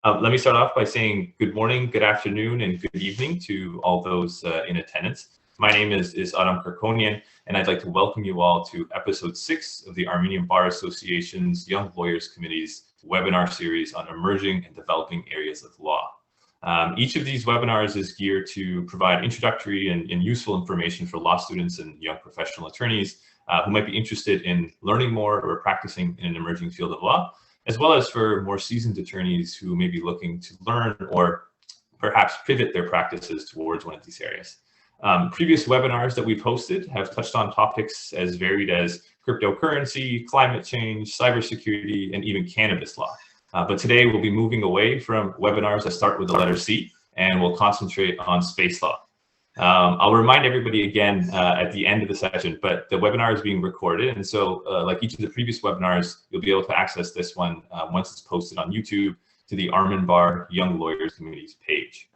Let me start off by saying good morning, good afternoon, and good evening to all those in attendance. My name is Aram Kerkonian, and I'd like to welcome you all to episode 6 of the Armenia Bar Association's Young Lawyers Committee's webinar series on emerging and developing areas of law. Each of these webinars is geared to provide introductory and useful information for law students and young professional attorneys who might be interested in learning more or practicing in an emerging field of law, as well as for more seasoned attorneys who may be looking to learn or perhaps pivot their practices towards one of these areas. Previous webinars that we've hosted have touched on topics as varied as cryptocurrency, climate change, cybersecurity, and even cannabis law. But today we'll be moving away from webinars that start with the letter C, and we'll concentrate on space law. I'll remind everybody again at the end of the session, but the webinar is being recorded. And so like each of the previous webinars, you'll be able to access this one once it's posted on YouTube to the Armenian Bar Young Lawyers Committee's page.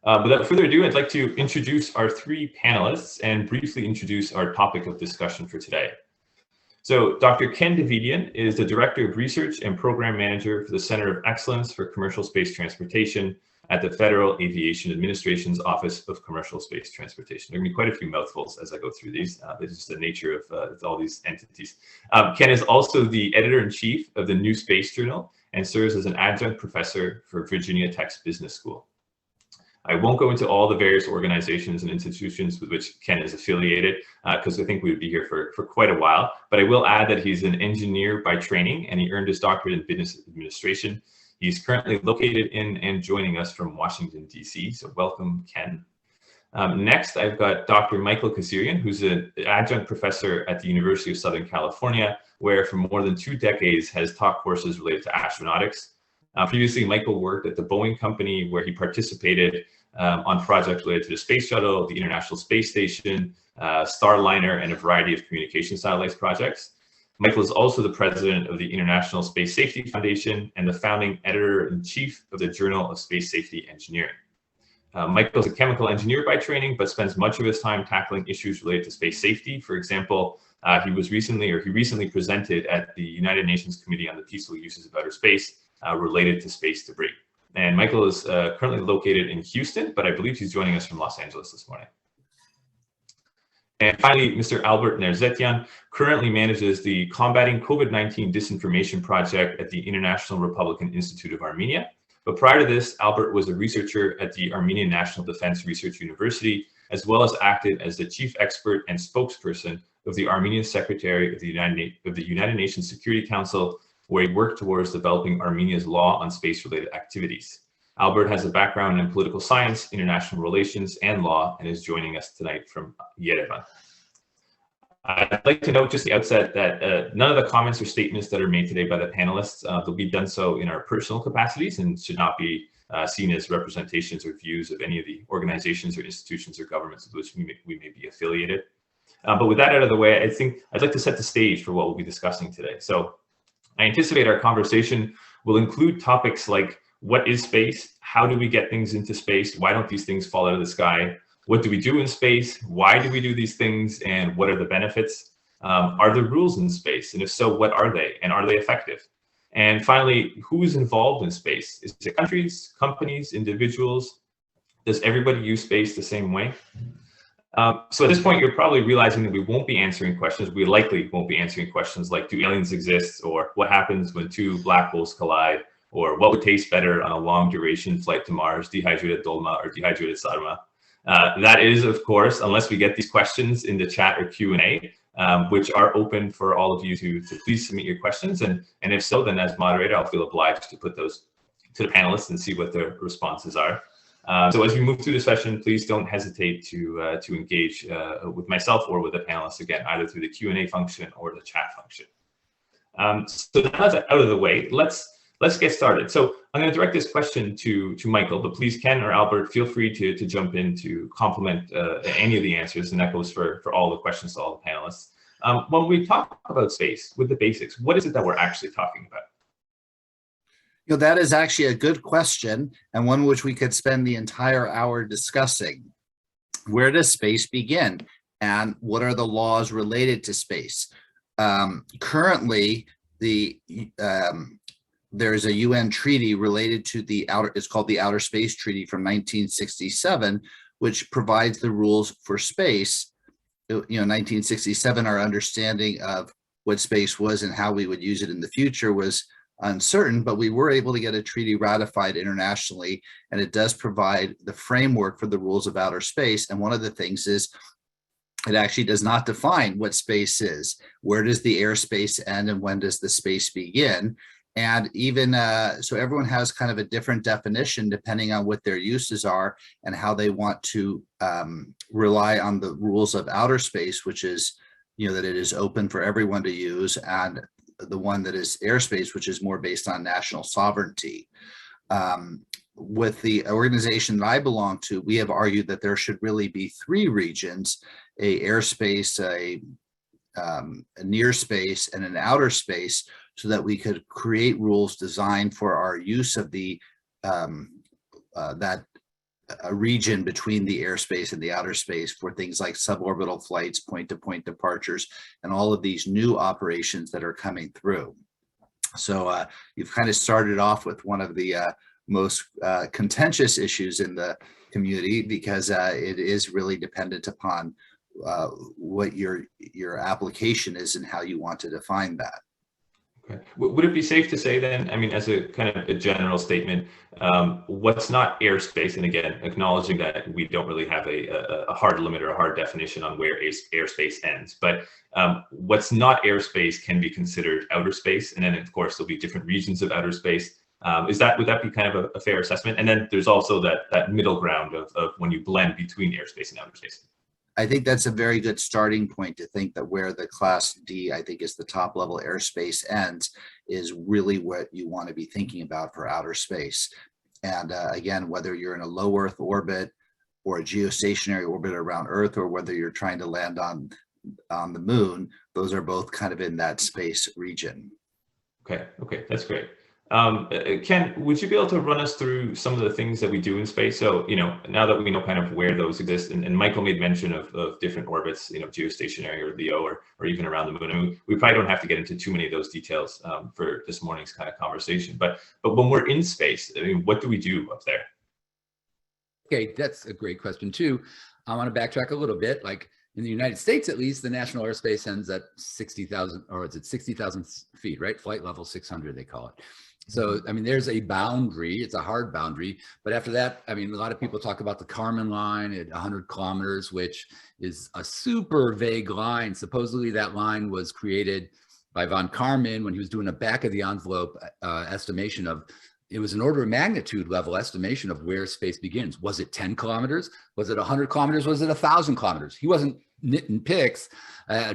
Without further ado, I'd like to introduce our 3 panelists and briefly introduce our topic of discussion for today. So Dr. Ken Davidian is the Director of Research and Program Manager for the Center of Excellence for Commercial Space Transportation at the Federal Aviation Administration's Office of Commercial Space Transportation. There are going to be quite a few mouthfuls as I go through these. This is the nature of all these entities. Ken is also the Editor-in-Chief of the New Space Journal and serves as an adjunct professor for Virginia Tech's Business School. I won't go into all the various organizations and institutions with which Ken is affiliated, because I think we would be here for quite a while, but I will add that he's an engineer by training, and he earned his doctorate in business administration. He's currently located in and joining us from Washington, D.C., so welcome, Ken. Next, I've got Dr. Michael Kezirian, who's an adjunct professor at the University of Southern California, where for more than 2 decades has taught courses related to astronautics. Previously, Michael worked at the Boeing company, where he participated on projects related to the Space Shuttle, the International Space Station, Starliner, and a variety of communication satellites projects. Michael is also the president of the International Space Safety Foundation and the founding editor-in-chief of the Journal of Space Safety Engineering. Michael is a chemical engineer by training, but spends much of his time tackling issues related to space safety. For example, he recently presented at the United Nations Committee on the Peaceful Uses of Outer Space related to space debris. And Michael is currently located in Houston, but I believe he's joining us from Los Angeles this morning. And finally, Mr. Albert Nerzetyan currently manages the Combating COVID-19 Disinformation Project at the International Republican Institute of Armenia. But prior to this, Albert was a researcher at the Armenian National Defense Research University, as well as acted as the chief expert and spokesperson of the Armenian Secretary of the United Nations Security Council, where he worked towards developing Armenia's law on space-related activities. Albert has a background in political science, international relations, and law, and is joining us tonight from Yerevan. I'd like to note just at the outset that none of the comments or statements that are made today by the panelists, they'll be done so in our personal capacities and should not be seen as representations or views of any of the organizations or institutions or governments with which we may be affiliated. But with that out of the way, I think I'd like to set the stage for what we'll be discussing today. So I anticipate our conversation will include topics like what is space? How do we get things into space? Why don't these things fall out of the sky? What do we do in space? Why do we do these things? And what are the benefits? Are there rules in space? And if so, what are they? And are they effective? And finally, who is involved in space? Is it countries, companies, individuals? Does everybody use space the same way? So at this point, you're probably realizing that we won't be answering questions. We likely won't be answering questions like, do aliens exist? Or what happens when 2 black holes collide? Or what would taste better on a long duration flight to Mars, dehydrated dolma or dehydrated sarma? That is, of course, unless we get these questions in the chat or Q&A, which are open for all of you to please submit your questions. And if so, then as moderator, I'll feel obliged to put those to the panelists and see what their responses are. So as we move through the session, please don't hesitate to engage with myself or with the panelists, again, either through the Q&A function or the chat function. So now that's out of the way, let's get started. So I'm going to direct this question to Michael, but please, Ken or Albert, feel free to jump in to complement any of the answers, and that goes for all the questions to all the panelists. When we talk about space with the basics, what is it that we're actually talking about? You know, that is actually a good question, and one which we could spend the entire hour discussing. Where does space begin, and what are the laws related to space? Currently, the there's a UN treaty related to it's called the Outer Space Treaty from 1967, which provides the rules for space. 1967, our understanding of what space was and how we would use it in the future was uncertain, but we were able to get a treaty ratified internationally, and it does provide the framework for the rules of outer space. And one of the things is it actually does not define what space is. Where does the airspace end and when does the space begin? And even so everyone has kind of a different definition depending on what their uses are and how they want to rely on the rules of outer space, which is, that it is open for everyone to use, and the one that is airspace, which is more based on national sovereignty. With the organization that I belong to, we have argued that there should really be three regions: a airspace, a near space, and an outer space, so that we could create rules designed for our use of the a region between the airspace and the outer space for things like suborbital flights, point-to-point departures, and all of these new operations that are coming through. So you've kind of started off with one of the most contentious issues in the community, because it is really dependent upon what your application is and how you want to define that. Okay. Would it be safe to say then, I mean, as a kind of a general statement, what's not airspace, and again, acknowledging that we don't really have a hard limit or a hard definition on where airspace ends, but what's not airspace can be considered outer space, and then of course there'll be different regions of outer space. Would that be kind of a fair assessment? And then there's also that middle ground of when you blend between airspace and outer space. I think that's a very good starting point to think that where the Class D, I think, is the top level airspace ends, is really what you want to be thinking about for outer space. And again, whether you're in a low Earth orbit or a geostationary orbit around Earth, or whether you're trying to land on the moon, those are both kind of in that space region. Okay, that's great. Ken, would you be able to run us through some of the things that we do in space? So, now that we know kind of where those exist, and Michael made mention of different orbits, geostationary or LEO, or even around the moon. I mean, we probably don't have to get into too many of those details for this morning's kind of conversation. But when we're in space, I mean, what do we do up there? Okay, that's a great question too. I want to backtrack a little bit. Like in the United States, at least, the national airspace ends at 60,000, or is it 60,000 feet, right? Flight level 600, they call it. So, I mean, there's a boundary, it's a hard boundary, but after that, I mean, a lot of people talk about the Kármán line at 100 kilometers, which is a super vague line. Supposedly that line was created by von Kármán when he was doing a back of the envelope estimation of, it was an order of magnitude level estimation of where space begins. Was it 10 kilometers? Was it 100 kilometers? Was it 1,000 kilometers? He wasn't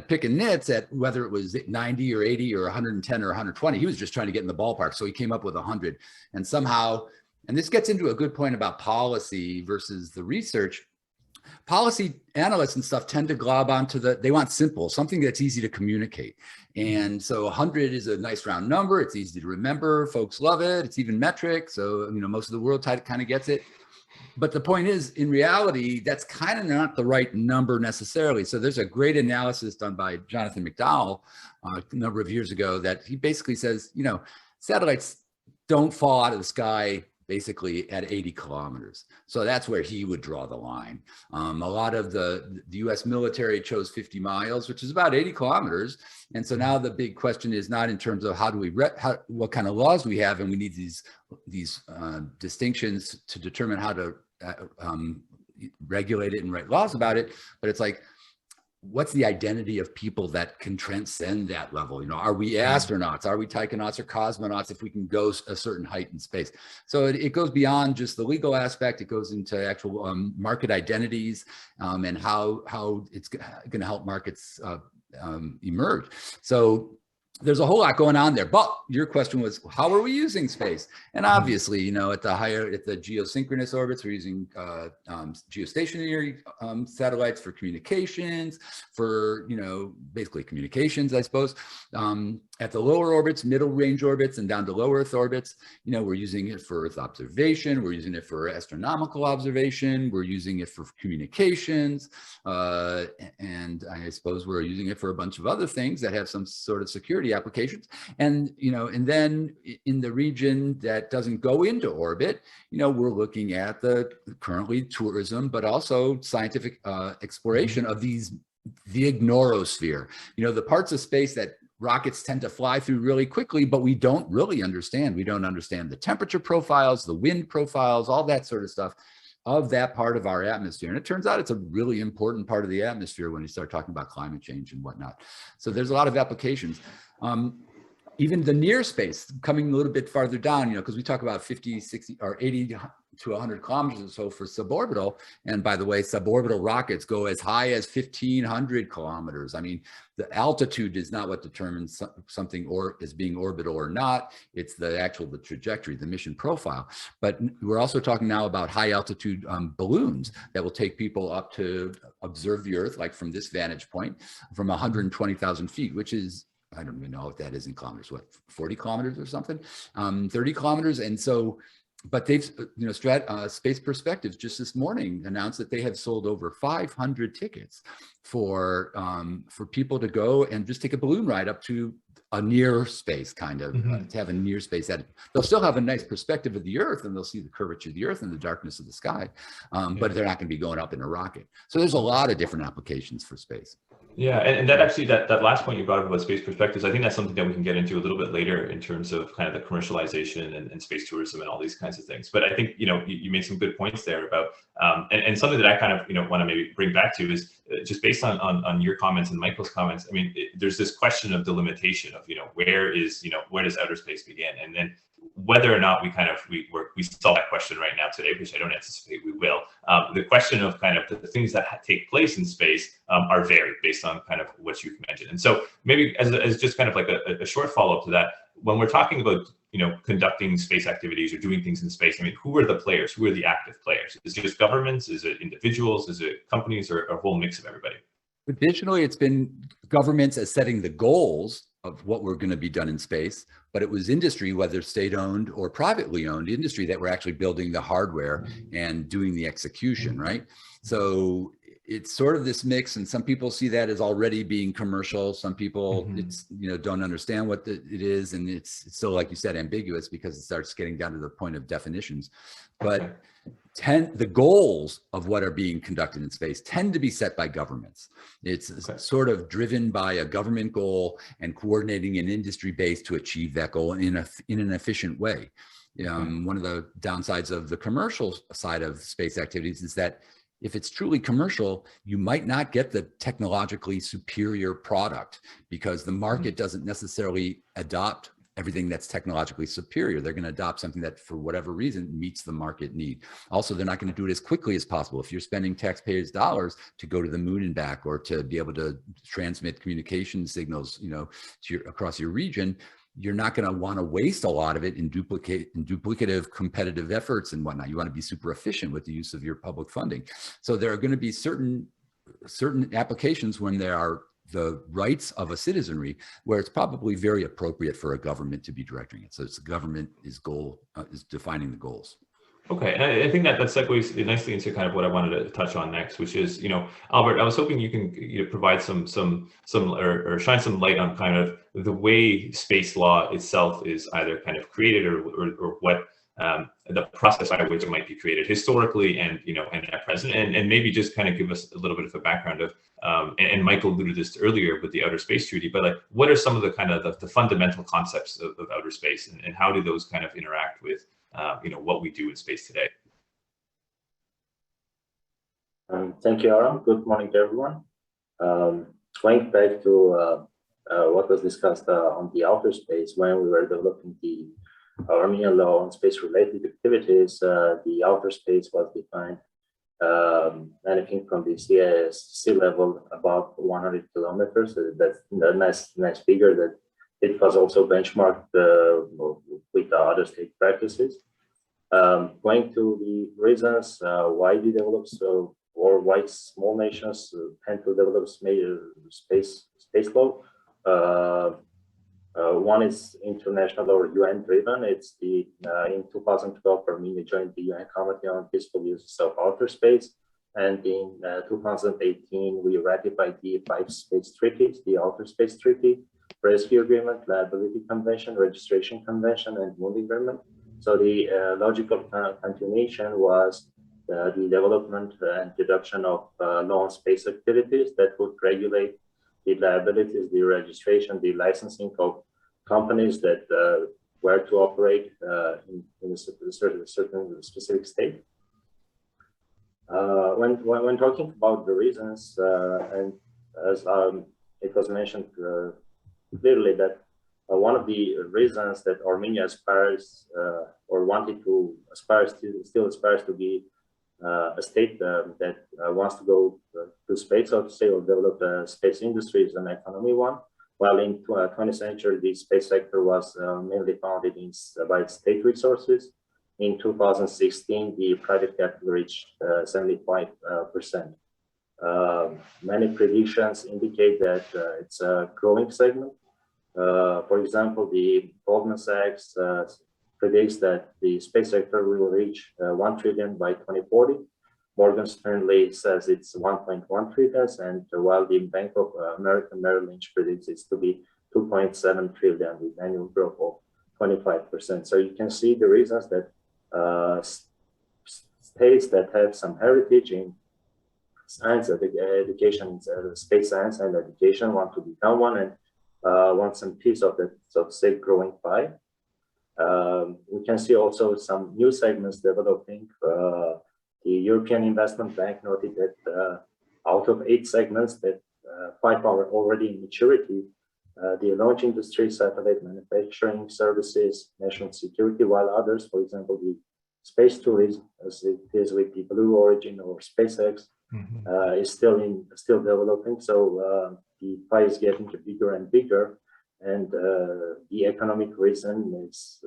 picking nits at whether it was 90 or 80 or 110 or 120. He was just trying to get in the ballpark. So he came up with 100. And somehow, and this gets into a good point about policy versus the research. Policy analysts and stuff tend to glob onto they want simple, something that's easy to communicate. And so 100 is a nice round number. It's easy to remember. Folks love it. It's even metric. So, most of the world kind of gets it. But the point is, in reality, that's kind of not the right number necessarily. So there's a great analysis done by Jonathan McDowell a number of years ago that he basically says, satellites don't fall out of the sky basically at 80 kilometers. So that's where he would draw the line. A lot of the US military chose 50 miles, which is about 80 kilometers. And so now the big question is not in terms of what kind of laws we have, and we need these distinctions to determine how to regulate it and write laws about it, but it's like, what's the identity of people that can transcend that level? Are we astronauts? Are we taikonauts or cosmonauts if we can go a certain height in space? So it goes beyond just the legal aspect. It goes into actual market identities and how it's going to help markets emerge. So there's a whole lot going on there, but your question was, how are we using space? And obviously, at the geosynchronous orbits, we're using geostationary satellites for communications, for, basically communications, I suppose. At the lower orbits, middle range orbits, and down to low Earth orbits, we're using it for Earth observation. We're using it for astronomical observation. We're using it for communications. And I suppose we're using it for a bunch of other things that have some sort of security the applications. And, and then in the region that doesn't go into orbit, we're looking at the currently tourism, but also scientific exploration of the ignorosphere, the parts of space that rockets tend to fly through really quickly, but we don't really understand. We don't understand the temperature profiles, the wind profiles, all that sort of stuff of that part of our atmosphere. And it turns out it's a really important part of the atmosphere when you start talking about climate change and whatnot. So there's a lot of applications. Even the near space, coming a little bit farther down, because we talk about 50, 60, or 80 to 100 kilometers or so for suborbital. And by the way, suborbital rockets go as high as 1,500 kilometers. I mean, the altitude is not what determines something or is being orbital or not. It's the trajectory, the mission profile. But we're also talking now about high altitude balloons that will take people up to observe the Earth, like from this vantage point, from 120,000 feet, which is, I don't even know what that is in kilometers, what, 40 kilometers or something, 30 kilometers. And so, but they've, Space Perspectives just this morning announced that they have sold over 500 tickets for people to go and just take a balloon ride up to a near space kind of, to have a near space. They'll still have a nice perspective of the Earth, and they'll see the curvature of the Earth and the darkness of the sky, but they're not going to be going up in a rocket. So there's a lot of different applications for space. Yeah, and that actually, that last point you brought up about space perspectives, I think that's something that we can get into a little bit later in terms of kind of the commercialization and space tourism and all these kinds of things. But I think, you made some good points there about, and something that I kind of, want to maybe bring back to is just based on your comments and Michael's comments. I mean, there's this question of delimitation of, where does outer space begin? And then whether or not we solve that question right now today, which I don't anticipate we will. The question of kind of the things that take place in space are varied based on kind of what you've mentioned. And so maybe as just kind of like a short follow-up to that, when we're talking about, conducting space activities or doing things in space, I mean, who are the players? Who are the active players? Is it just governments? Is it individuals? Is it companies, or a whole mix of everybody? Traditionally, it's been governments as setting the goals of what we're going to be done in space, but it was industry, whether state-owned or privately owned industry, that were actually building the hardware and doing the execution, right? So it's sort of this mix, and some people see that as already being commercial. Some people, it's don't understand what it is, and it's still, like you said, ambiguous because it starts getting down to the point of definitions. But the goals of what are being conducted in space tend to be set by governments. It's sort of driven by a government goal and coordinating an industry base to achieve that goal in an efficient way. One of the downsides of the commercial side of space activities is that if it's truly commercial, you might not get the technologically superior product because the market doesn't necessarily adopt everything that's technologically superior. They're going to adopt something that, for whatever reason, meets the market need. Also, they're not going to do it as quickly as possible. If you're spending taxpayers' dollars to go to the moon and back, or to be able to transmit communication signals, across your region, you're not going to want to waste a lot of it in duplicative competitive efforts and whatnot. You want to be super efficient with the use of your public funding. So there are going to be certain applications when there are the rights of a citizenry where it's probably very appropriate for a government to be directing it. So it's the government is defining the goals. Okay, and I think that segues nicely into kind of what I wanted to touch on next, which is, Albert, I was hoping you can provide some or shine some light on kind of the way space law itself is either kind of created or what the process by which it might be created historically and at present, and maybe just kind of give us a little bit of a background of and Michael alluded this earlier with the Outer Space Treaty, but like, what are some of the kind of the fundamental concepts of outer space, and how do those kind of interact with what we do in space today? Thank you, Aram. Good morning to everyone. Going back to what was discussed on the outer space when we were developing the Armenian law on space-related activities, the outer space was defined anything from the sea level about 100 kilometers. That's a nice figure that it was also benchmarked with the other state practices. Going to the reasons why we develop or why small nations tend to develop space law. One is international or UN driven. It's in 2012, Armenia joined the UN Committee on Peaceful Use of Outer Space. And in 2018, we ratified the 5 space treaties: the Outer Space Treaty, Rescue Agreement, Liability Convention, Registration Convention, and Moon Agreement. So the logical continuation was the development and deduction of law on space activities that would regulate the liabilities, the registration, the licensing of companies that were to operate in a certain specific state. When talking about the reasons, and as it was mentioned clearly, that one of the reasons that Armenia aspires or wanted to aspire, still aspires to be a state that wants to go to space, so to say, or develop the space industry is an economy one. While in 20th century, the space sector was mainly founded by state resources. In 2016, the private capital reached 75%. Many predictions indicate that it's a growing segment. For example, the Goldman Sachs predicts that the space sector will reach 1 trillion by 2040. Morgan Stanley says it's 1.1 trillion, and while the Bank of America Merrill Lynch predicts it to be 2.7 trillion with annual growth of 25%. So you can see the reasons that states that have some heritage in science, education, space science and education want to become one and want some piece of that, so to say, growing pie. We can see also some new segments developing. The European Investment Bank noted that out of 8 segments, that 5 are already in maturity. The launch industry, satellite manufacturing, services, national security, while others, for example, the space tourism, as it is with the Blue Origin or SpaceX, is still developing. So the pie is getting bigger and bigger, and the economic reason is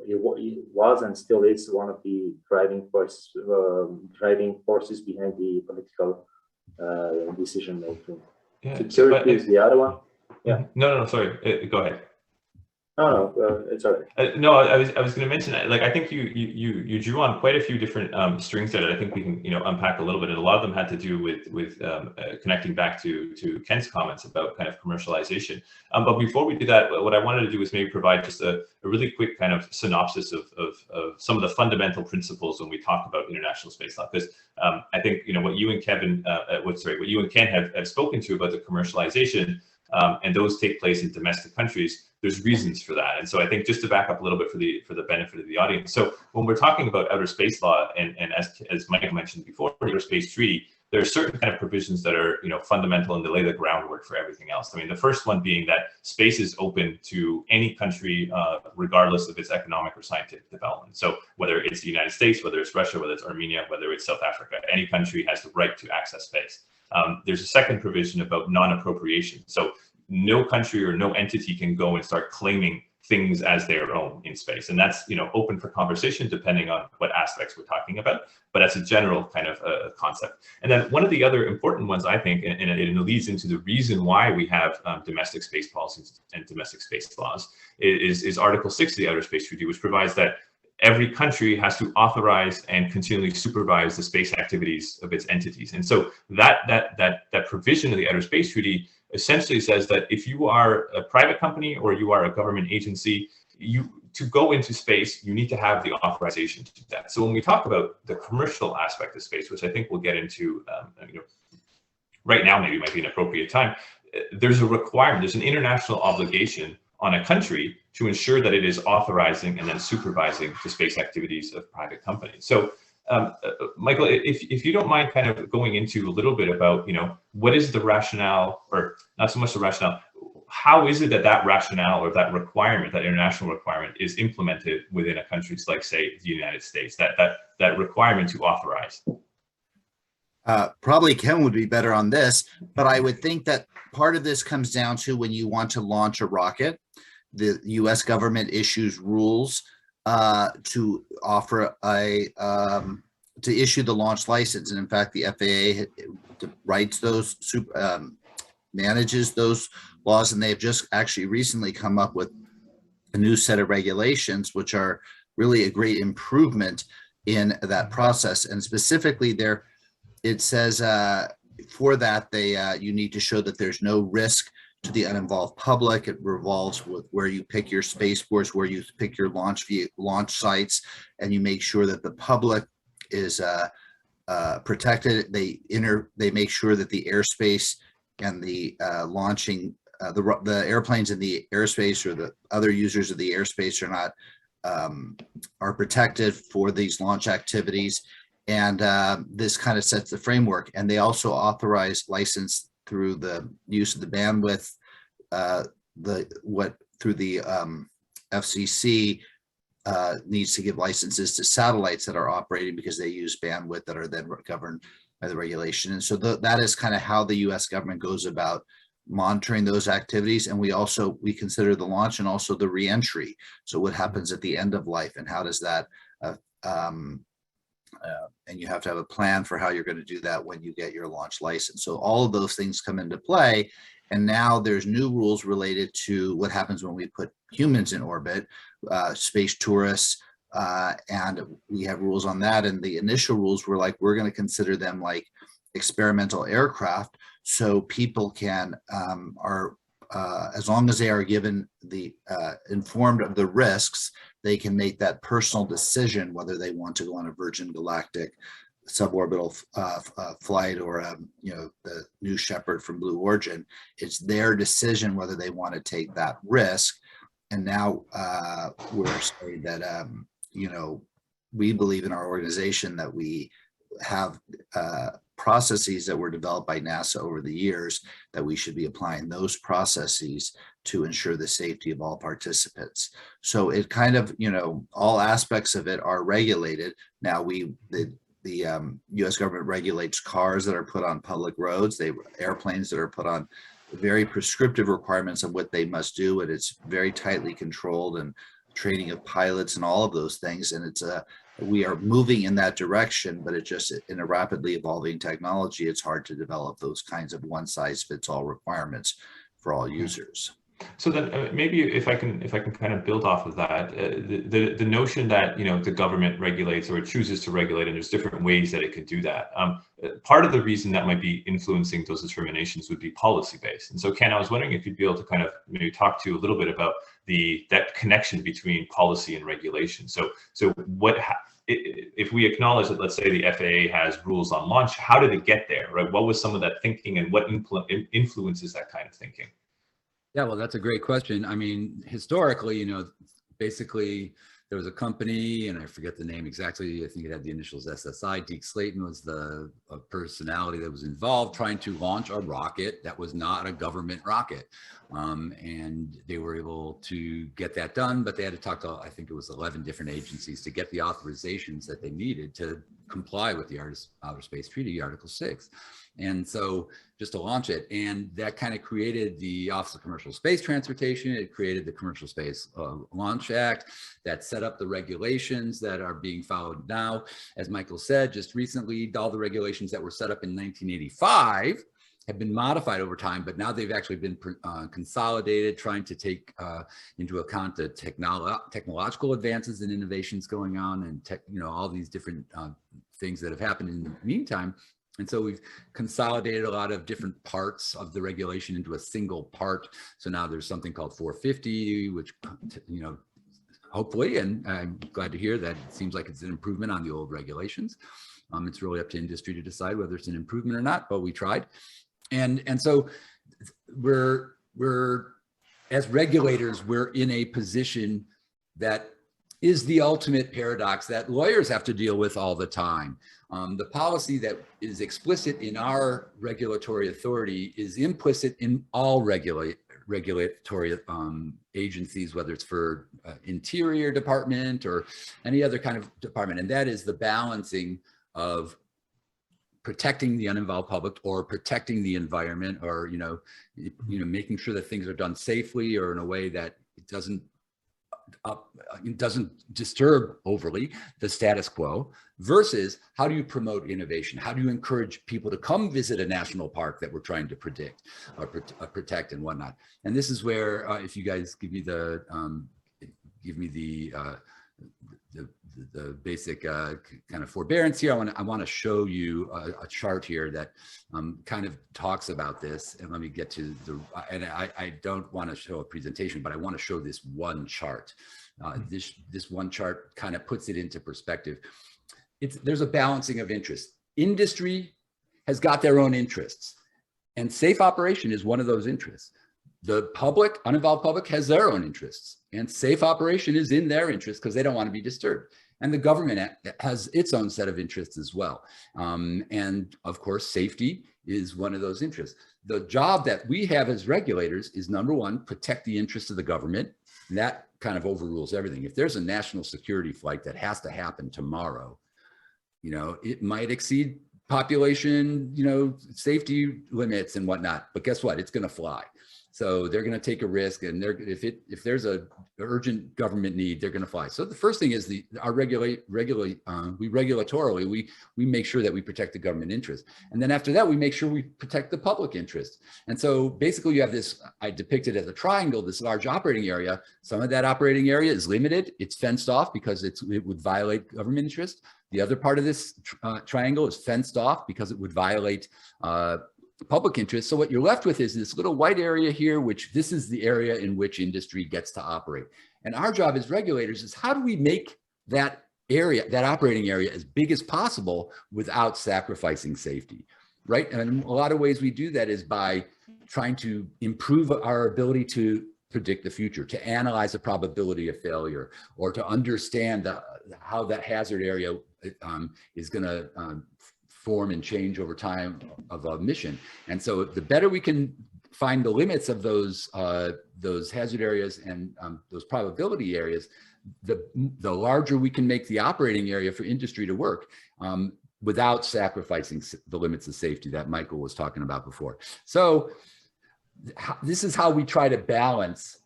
it was and still is one of the driving forces behind the political decision making. Yeah, security is the other one. Yeah. No, sorry. Go ahead. No, it's all right. No, I was going to mention that. Like, I think you drew on quite a few different strings there that I think we can unpack a little bit, and a lot of them had to do with connecting back to Ken's comments about kind of commercialization. But before we do that, what I wanted to do is maybe provide just a really quick kind of synopsis of some of the fundamental principles when we talk about international space law, because I think what you and Ken have spoken to about the commercialization. And those take place in domestic countries. There's reasons for that, and so I think just to back up a little bit for the benefit of the audience. So when we're talking about outer space law, and as Michael mentioned before, the Outer Space Treaty, there are certain kind of provisions that are fundamental and they lay the groundwork for everything else. I mean, the first one being that space is open to any country, regardless of its economic or scientific development. So whether it's the United States, whether it's Russia, whether it's Armenia, whether it's South Africa, any country has the right to access space. There's a second provision about non-appropriation. So no country or no entity can go and start claiming things as their own in space. And that's open for conversation depending on what aspects we're talking about. But that's a general kind of concept. And then one of the other important ones, I think, and it leads into the reason why we have domestic space policies and domestic space laws, is Article 6 of the Outer Space Treaty, which provides that every country has to authorize and continually supervise the space activities of its entities. And so that provision of the Outer Space Treaty essentially says that if you are a private company or you are a government agency, to go into space, you need to have the authorization to do that. So when we talk about the commercial aspect of space, which I think we'll get into, right now maybe might be an appropriate time, there's a requirement, there's an international obligation on a country to ensure that it is authorizing and then supervising the space activities of private companies. So, Michael, if you don't mind kind of going into a little bit about, what is the rationale, or not so much the rationale, how is it that rationale or that requirement, that international requirement, is implemented within a country like, say, the United States, that requirement to authorize? Probably Ken would be better on this, but I would think that part of this comes down to when you want to launch a rocket, the U.S. government issues rules to offer to issue the launch license. And in fact, the FAA writes those, manages those laws, and they've just actually recently come up with a new set of regulations, which are really a great improvement in that process. And specifically there, it says for that, you need to show that there's no risk to the uninvolved public. It revolves with where you pick your spaceports, where you pick your launch sites, and you make sure that the public is protected. They make sure that the airspace and the launching, the airplanes in the airspace or the other users of the airspace are protected for these launch activities. And this kind of sets the framework. And they also authorize license through the use of the bandwidth, through the FCC needs to give licenses to satellites that are operating because they use bandwidth that are then governed by the regulation. And so that is kind of how the US government goes about monitoring those activities. And we consider the launch and also the reentry. So what happens at the end of life, and how does that and you have to have a plan for how you're going to do that when you get your launch license. So all of those things come into play. And now there's new rules related to what happens when we put humans in orbit, space tourists, and we have rules on that. And the initial rules were like, we're going to consider them like experimental aircraft. So people can, as long as they are given the informed of the risks, they can make that personal decision whether they want to go on a Virgin Galactic suborbital flight or the New Shepard from Blue Origin. It's their decision whether they want to take that risk. And now we're saying that we believe in our organization that we have processes that were developed by NASA over the years, that we should be applying those processes to ensure the safety of all participants. So it kind of, all aspects of it are regulated. Now the US government regulates cars that are put on public roads, airplanes that are put on very prescriptive requirements of what they must do, and it's very tightly controlled, and training of pilots and all of those things. And we are moving in that direction, but it just, in a rapidly evolving technology, it's hard to develop those kinds of one-size-fits-all requirements for all users. So then maybe if I can kind of build off of that, the notion that the government regulates or chooses to regulate, and there's different ways that it could do that. Part of the reason that might be influencing those determinations would be policy based. And so Ken, I was wondering if you'd be able to kind of maybe talk to a little bit about that connection between policy and regulation. So what if we acknowledge that, let's say the FAA has rules on launch, how did it get there, right? What was some of that thinking, and what influences that kind of thinking? Yeah, well, that's a great question. I mean, historically, basically there was a company, and I forget the name exactly. I think it had the initials SSI. Deke Slayton was the personality that was involved trying to launch a rocket that was not a government rocket. And they were able to get that done, but they had to talk to, I think it was 11 different agencies to get the authorizations that they needed to comply with the Outer Space Treaty, Article 6. And so just to launch it, and that kind of created the Office of Commercial Space Transportation. It created the Commercial Space Launch Act that set up the regulations that are being followed now. As Michael said, just recently, all the regulations that were set up in 1985 have been modified over time, but now they've actually been consolidated, trying to take into account the technological advances and innovations going on, and all these different things that have happened in the meantime. And so we've consolidated a lot of different parts of the regulation into a single part. So now there's something called 450, which, hopefully, and I'm glad to hear that it seems like it's an improvement on the old regulations. It's really up to industry to decide whether it's an improvement or not, but we tried. And so we're as regulators, we're in a position that is the ultimate paradox that lawyers have to deal with all the time. The policy that is explicit in our regulatory authority is implicit in all regulatory agencies, whether it's for Interior Department or any other kind of department. And that is the balancing of protecting the uninvolved public or protecting the environment, or making sure that things are done safely or in a way that it doesn't disturb overly the status quo, versus how do you promote innovation? How do you encourage people to come visit a national park that we're trying to predict or protect and whatnot? And this is where, if you guys give me the the basic kind of forbearance here. I want to show you a chart here that kind of talks about this. And let me get to the, and I don't want to show a presentation, but I want to show this one chart. This one chart kind of puts it into perspective. There's a balancing of interests. Industry has got their own interests, and safe operation is one of those interests. The public, uninvolved public, has their own interests, and safe operation is in their interest because they don't want to be disturbed. And the government has its own set of interests as well. And of course, safety is one of those interests. The job that we have as regulators is, number one, protect the interests of the government. And that kind of overrules everything. If there's a national security flight that has to happen tomorrow, you know, it might exceed population, you know, safety limits and whatnot, but guess what? It's going to fly. So they're going to take a risk, and if there's a urgent government need, they're going to fly. So the first thing is we regulatorily we make sure that we protect the government interest, and then after that we make sure we protect the public interest. And so basically you have this, I depicted as a triangle, this large operating area. Some of that operating area is limited; it's fenced off because it would violate government interest. The other part of this triangle is fenced off because it would violate public interest. So what you're left with is this little white area here, which this is the area in which industry gets to operate. And our job as regulators is, how do we make that area, that operating area, as big as possible without sacrificing safety, right? And a lot of ways we do that is by trying to improve our ability to predict the future, to analyze the probability of failure, or to understand how that hazard area is going to form and change over time of a mission. And so the better we can find the limits of those hazard areas and those probability areas, the larger we can make the operating area for industry to work without sacrificing the limits of safety that Michael was talking about before. So this is how we try to balance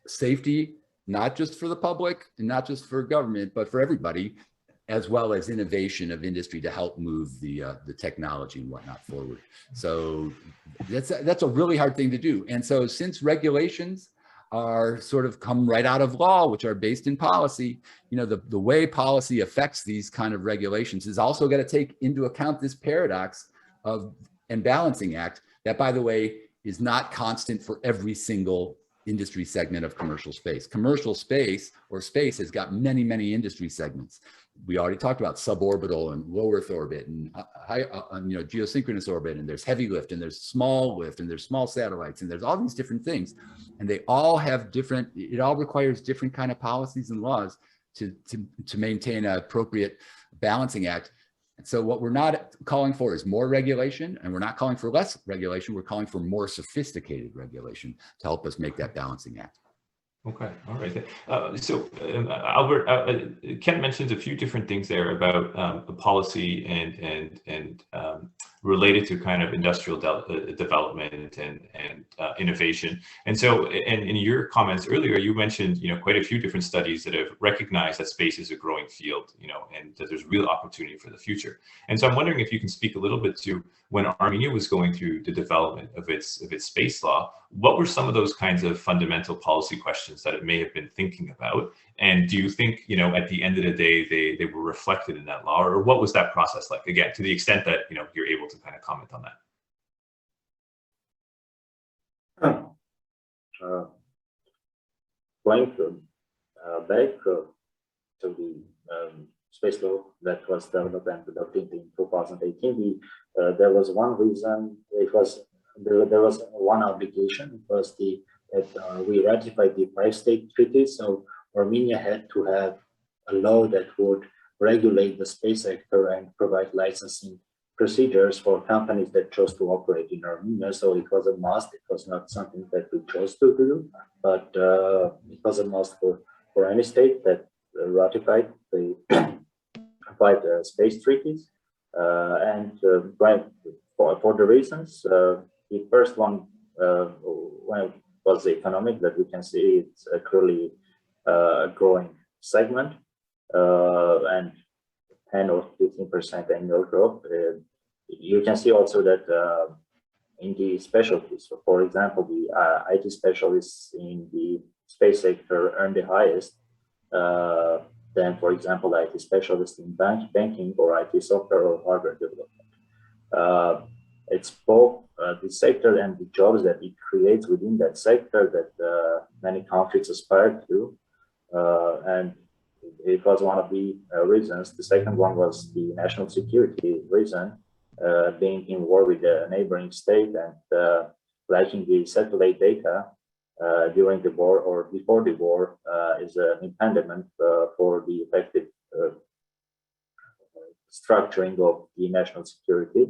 safety, not just for the public and not just for government, but for everybody, as well as innovation of industry to help move the technology and whatnot forward. So that's a really hard thing to do. And so since regulations are sort of come right out of law, which are based in policy, you know, the way policy affects these kind of regulations is also got to take into account this paradox of and balancing act that, by the way, is not constant for every single industry segment of commercial space. Commercial space or space has got many, many industry segments. We already talked about suborbital and low Earth orbit and you know, geosynchronous orbit, and there's heavy lift, and there's small lift, and there's small satellites, and there's all these different things, and they all have different. It all requires different kind of policies and laws to maintain an appropriate balancing act. And so what we're not calling for is more regulation, and we're not calling for less regulation. We're calling for more sophisticated regulation to help us make that balancing act. Okay, all right. Albert, Ken mentioned a few different things there about the policy and related to kind of industrial development and innovation. And so, in your comments earlier, you mentioned, you know, quite a few different studies that have recognized that space is a growing field, you know, and that there's real opportunity for the future. And so, I'm wondering if you can speak a little bit to when Armenia was going through the development of its space law. What were some of those kinds of fundamental policy questions that it may have been thinking about? And do you think, you know, at the end of the day, they were reflected in that law, or what was that process like? Again, to the extent that, you know, you're able to kind of comment on that. Going back to the space law that was developed and adopted in 2018, there was one reason. There was one obligation. It was that we ratified the 5-state treaty. So Armenia had to have a law that would regulate the space sector and provide licensing procedures for companies that chose to operate in Armenia. So it was a must. It was not something that we chose to do, but it was a must for any state that ratified the 5 space treaties. And for the reasons, the first one was the economic, that we can see it's a clearly growing segment, and 10 or 15% annual growth. You can see also that in the specialties, so for example, the IT specialists in the space sector earn the highest than, for example, IT specialist in banking or IT software or hardware development. It's both the sector and the jobs that it creates within that sector that many countries aspire to. And it was one of the reasons. The second one was the national security reason, being in war with a neighboring state and lacking the satellite data during the war or before the war is an impediment for the effective structuring of the national security.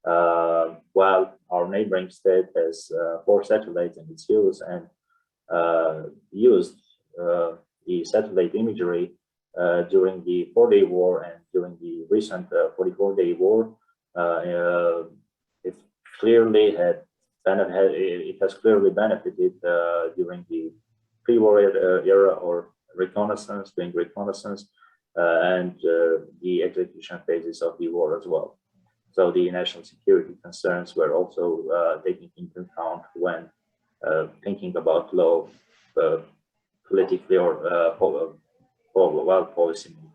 While our neighboring state has 4 satellites in its use and used the satellite imagery during the 4-day war and during the recent 44-day war, it clearly has clearly benefited during the pre-war era or reconnaissance, doing reconnaissance, and the execution phases of the war as well. So the national security concerns were also taken into account when thinking about law politically or policy making.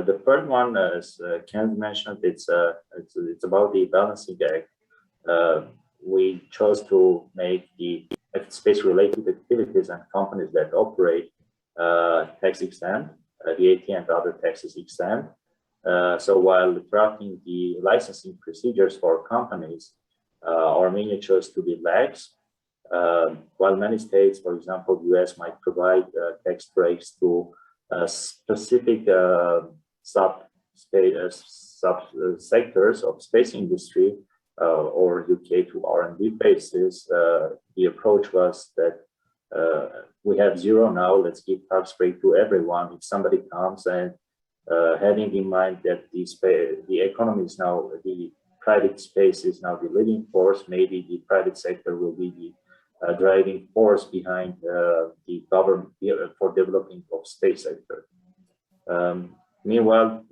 The third one, as Ken mentioned, it's about the balancing act. We chose to make the space-related activities and companies that operate tax exempt, VAT and other taxes exempt. So while drafting the licensing procedures for companies, Armenia chose to be lax. While many states, for example, US, might provide tax breaks to specific sub-sectors of space industry or UK to R&D bases, the approach was that we have 0 now, let's give tax break to everyone. If somebody comes and having in mind that the economy is now, the private space is now the leading force, maybe the private sector will be the driving force behind the government for developing of space sector. Meanwhile,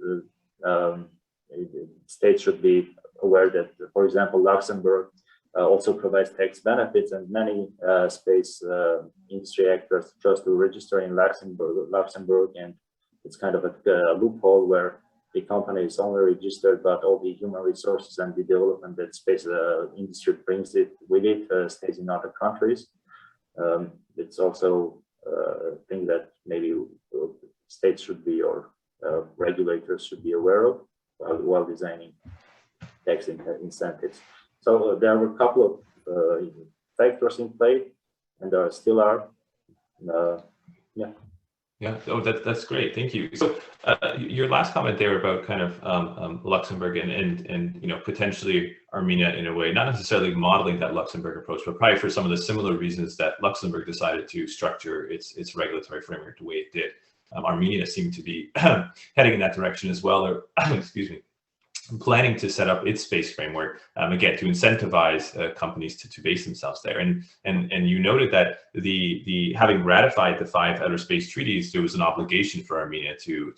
states should be aware that, for example, Luxembourg also provides tax benefits, and many space industry actors chose to register in Luxembourg, and it's kind of a loophole where the company is only registered, but all the human resources and the development that space industry brings it with it stays in other countries. It's also a thing that maybe states should be, or regulators should be aware of while designing tax incentives. So there were a couple of factors in play, and there still are. Yeah. Yeah, oh, that's great. Thank you. So your last comment there about kind of Luxembourg and potentially Armenia in a way, not necessarily modeling that Luxembourg approach, but probably for some of the similar reasons that Luxembourg decided to structure its regulatory framework the way it did. Armenia seemed to be heading in that direction as well, or excuse me, planning to set up its space framework, again, to incentivize companies to base themselves there. And you noted that the having ratified the 5 outer space treaties, there was an obligation for Armenia to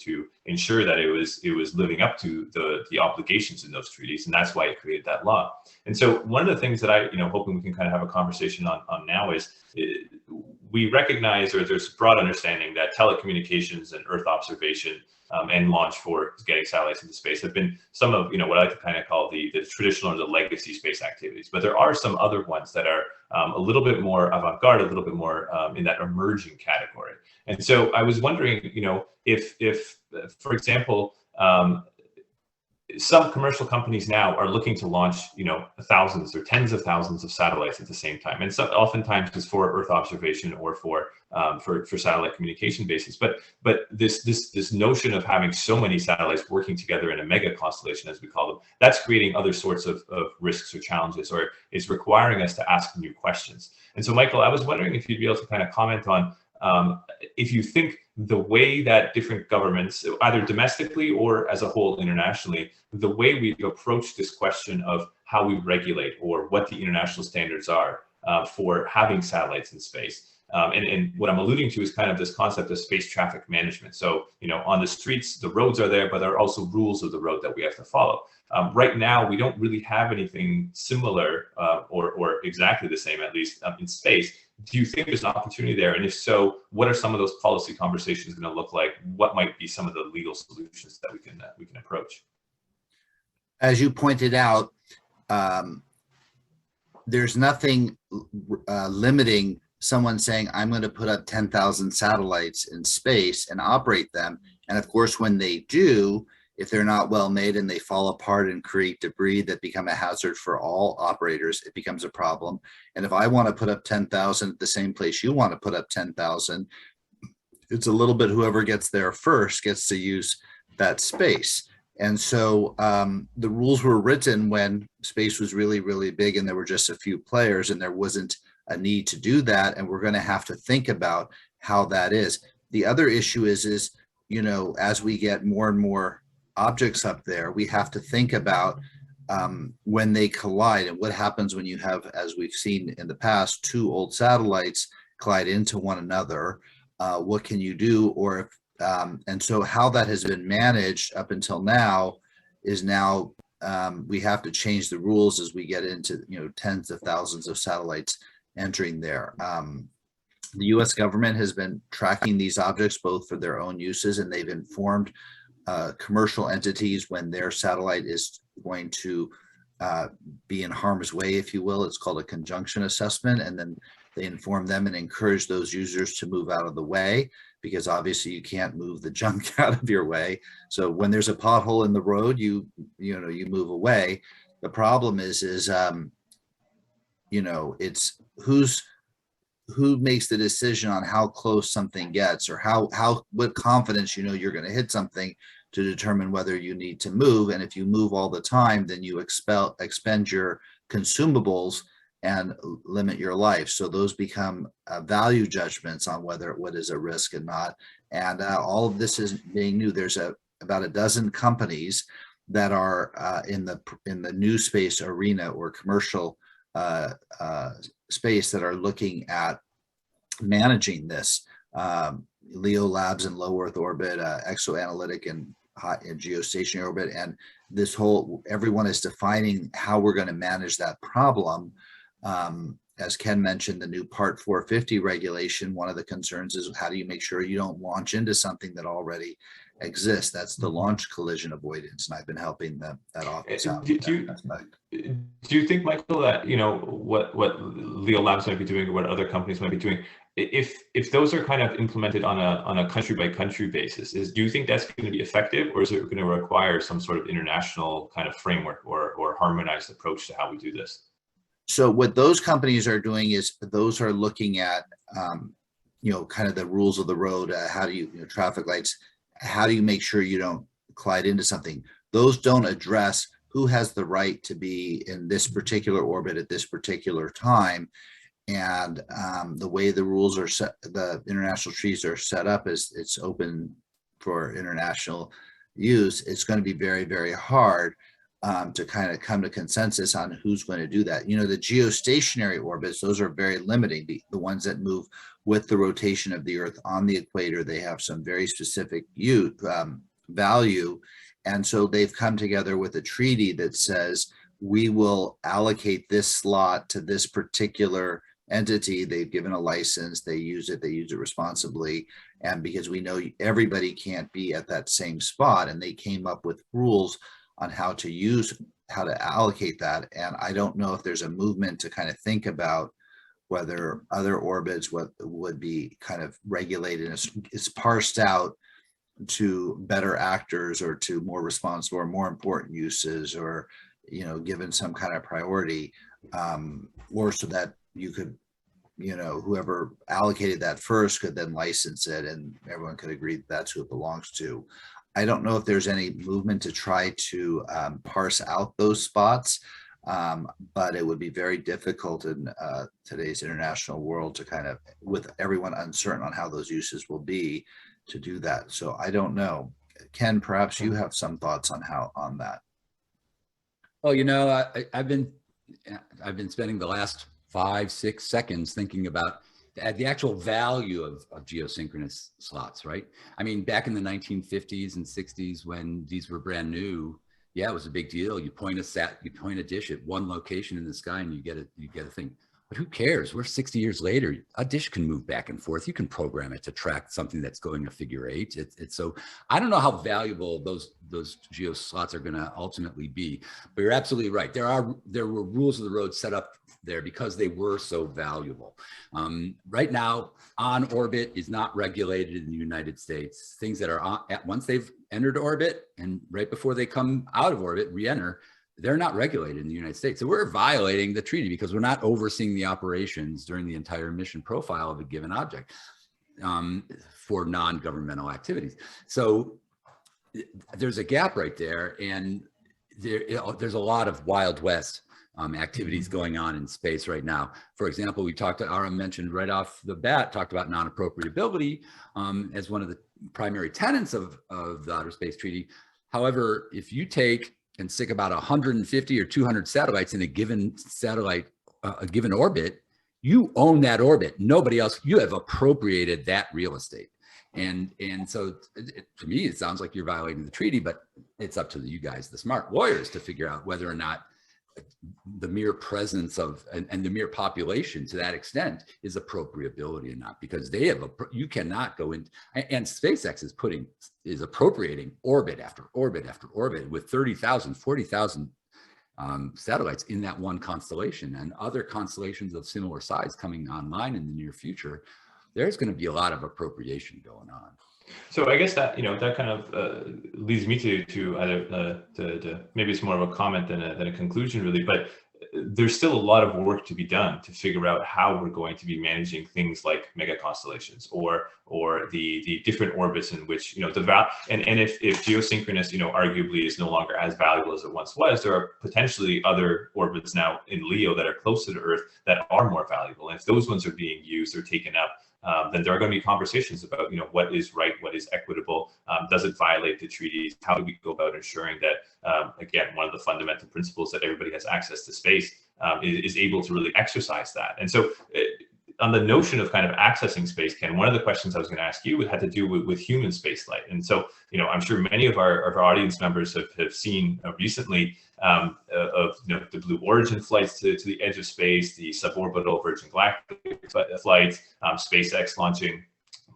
ensure that it was living up to the obligations in those treaties, and that's why it created that law. And so one of the things that I hoping we can kind of have a conversation on now is we recognize, or there's a broad understanding that telecommunications and Earth observation and launch for getting satellites into space have been some of what I like to kind of call the traditional or the legacy space activities. But there are some other ones that are a little bit more avant-garde, a little bit more in that emerging category. And so I was wondering, if for example, some commercial companies now are looking to launch, thousands or tens of thousands of satellites at the same time, and so oftentimes it's for Earth observation or for satellite communication bases. But this notion of having so many satellites working together in a mega constellation, as we call them, that's creating other sorts of risks or challenges, or it's requiring us to ask new questions. And so, Michael, I was wondering if you'd be able to kind of comment on if you think the way that different governments, either domestically or as a whole internationally, the way we've approached this question of how we regulate or what the international standards are for having satellites in space, And what I'm alluding to is kind of this concept of space traffic management. So, on the streets, the roads are there, but there are also rules of the road that we have to follow. Right now, we don't really have anything similar or exactly the same, at least in space. Do you think there's an opportunity there? And if so, what are some of those policy conversations going to look like? What might be some of the legal solutions that we can approach? As you pointed out, there's nothing limiting someone saying, I'm going to put up 10,000 satellites in space and operate them. And of course, when they do, if they're not well made and they fall apart and create debris that become a hazard for all operators, it becomes a problem. And if I want to put up 10,000 at the same place you want to put up 10,000, it's a little bit whoever gets there first gets to use that space. And so the rules were written when space was really, really big and there were just a few players and there wasn't a need to do that. And we're going to have to think about how that is. The other issue is, as we get more and more objects up there, we have to think about when they collide and what happens when you have, as we've seen in the past, two old satellites collide into one another. What can you do? Or if, and so how that has been managed up until now is now we have to change the rules as we get into tens of thousands of satellites entering there. The U.S. government has been tracking these objects both for their own uses, and they've informed commercial entities when their satellite is going to be in harm's way, if you will. It's called a conjunction assessment, and then they inform them and encourage those users to move out of the way, because obviously you can't move the junk out of your way. So when there's a pothole in the road, you move away. The problem is it's who makes the decision on how close something gets, or what confidence you're going to hit something to determine whether you need to move. And if you move all the time, then you expend your consumables and limit your life. So those become value judgments on what is a risk and not. And all of this is being new. There's about a dozen companies that are in the new space arena or commercial space that are looking at managing this. Leo Labs in low Earth orbit, Exoanalytic and geostationary orbit, and everyone is defining how we're going to manage that problem. As Ken mentioned, the new Part 450 regulation, one of the concerns is how do you make sure you don't launch into something that already exists? That's the launch collision avoidance, and I've been helping that office out. Do you think, Michael, that what Leo Labs might be doing or what other companies might be doing, if those are kind of implemented on a country by country basis, do you think that's going to be effective, or is it going to require some sort of international kind of framework or harmonized approach to how we do this? So what those companies are doing is those are looking at kind of the rules of the road. How do you traffic lights? How do you make sure you don't collide into something? Those don't address who has the right to be in this particular orbit at this particular time. And the way the rules are set, the international treaties are set up, is it's open for international use. It's going to be very, very hard to kind of come to consensus on who's going to do that. The geostationary orbits, those are very limiting. The ones that move with the rotation of the Earth on the equator, they have some very specific value. And so they've come together with a treaty that says, we will allocate this slot to this particular entity. They've given a license, they use it responsibly. And because we know everybody can't be at that same spot, and they came up with rules on how to allocate that. And I don't know if there's a movement to kind of think about whether other orbits would be kind of regulated. It's parsed out to better actors or to more responsible or more important uses, or given some kind of priority, or so that you could whoever allocated that first could then license it and everyone could agree that's who it belongs to. I don't know if there's any movement to try to parse out those spots, but it would be very difficult in today's international world to kind of, with everyone uncertain on how those uses will be, to do that. So I don't know. Ken, perhaps you have some thoughts on that. Well, I've been spending the last 5-6 seconds thinking about the actual value of geosynchronous slots, right? I mean, back in the 1950s and 60s when these were brand new, yeah, it was a big deal. You point a dish at one location in the sky and you get a thing. But who cares? We're 60 years later. A dish can move back and forth. You can program it to track something that's going a figure eight. It's so I don't know how valuable those geo slots are going to ultimately be. But you're absolutely right. There were rules of the road set up there because they were so valuable. Right now, on orbit is not regulated in the United States. Things that are once they've entered orbit and right before they come out of orbit, re-enter, they're not regulated in the United States. So we're violating the treaty because we're not overseeing the operations during the entire mission profile of a given object for non-governmental activities. So there's a gap right there, and there's a lot of Wild West activities going on in space right now. For example, we talked to Aram mentioned right off the bat, talked about non-appropriability as one of the primary tenets of the Outer Space Treaty. However, if you take and stick about 150 or 200 satellites in a given a given orbit, you own that orbit. Nobody else, you have appropriated that real estate. And so to me, it sounds like you're violating the treaty, but it's up to you guys, the smart lawyers, to figure out whether or not the mere presence of and the mere population to that extent is appropriability or not, because they have you cannot go in, and SpaceX is appropriating orbit after orbit after orbit with 30,000, 40,000 satellites in that one constellation, and other constellations of similar size coming online in the near future. There's going to be a lot of appropriation going on. So I guess that that kind of leads me to either maybe it's more of a comment than a conclusion, really. But there's still a lot of work to be done to figure out how we're going to be managing things like mega constellations or the different orbits in which and if geosynchronous arguably is no longer as valuable as it once was, there are potentially other orbits now in LEO that are closer to Earth that are more valuable, and if those ones are being used or taken up, then there are going to be conversations about what is right, what is equitable, does it violate the treaties, how do we go about ensuring that again, one of the fundamental principles that everybody has access to space is able to really exercise that. And so on the notion of kind of accessing space, Ken, one of the questions I was going to ask you had to do with human spaceflight. And so I'm sure many of our audience members have seen recently of the Blue Origin flights to the edge of space, the suborbital Virgin Galactic flights, SpaceX launching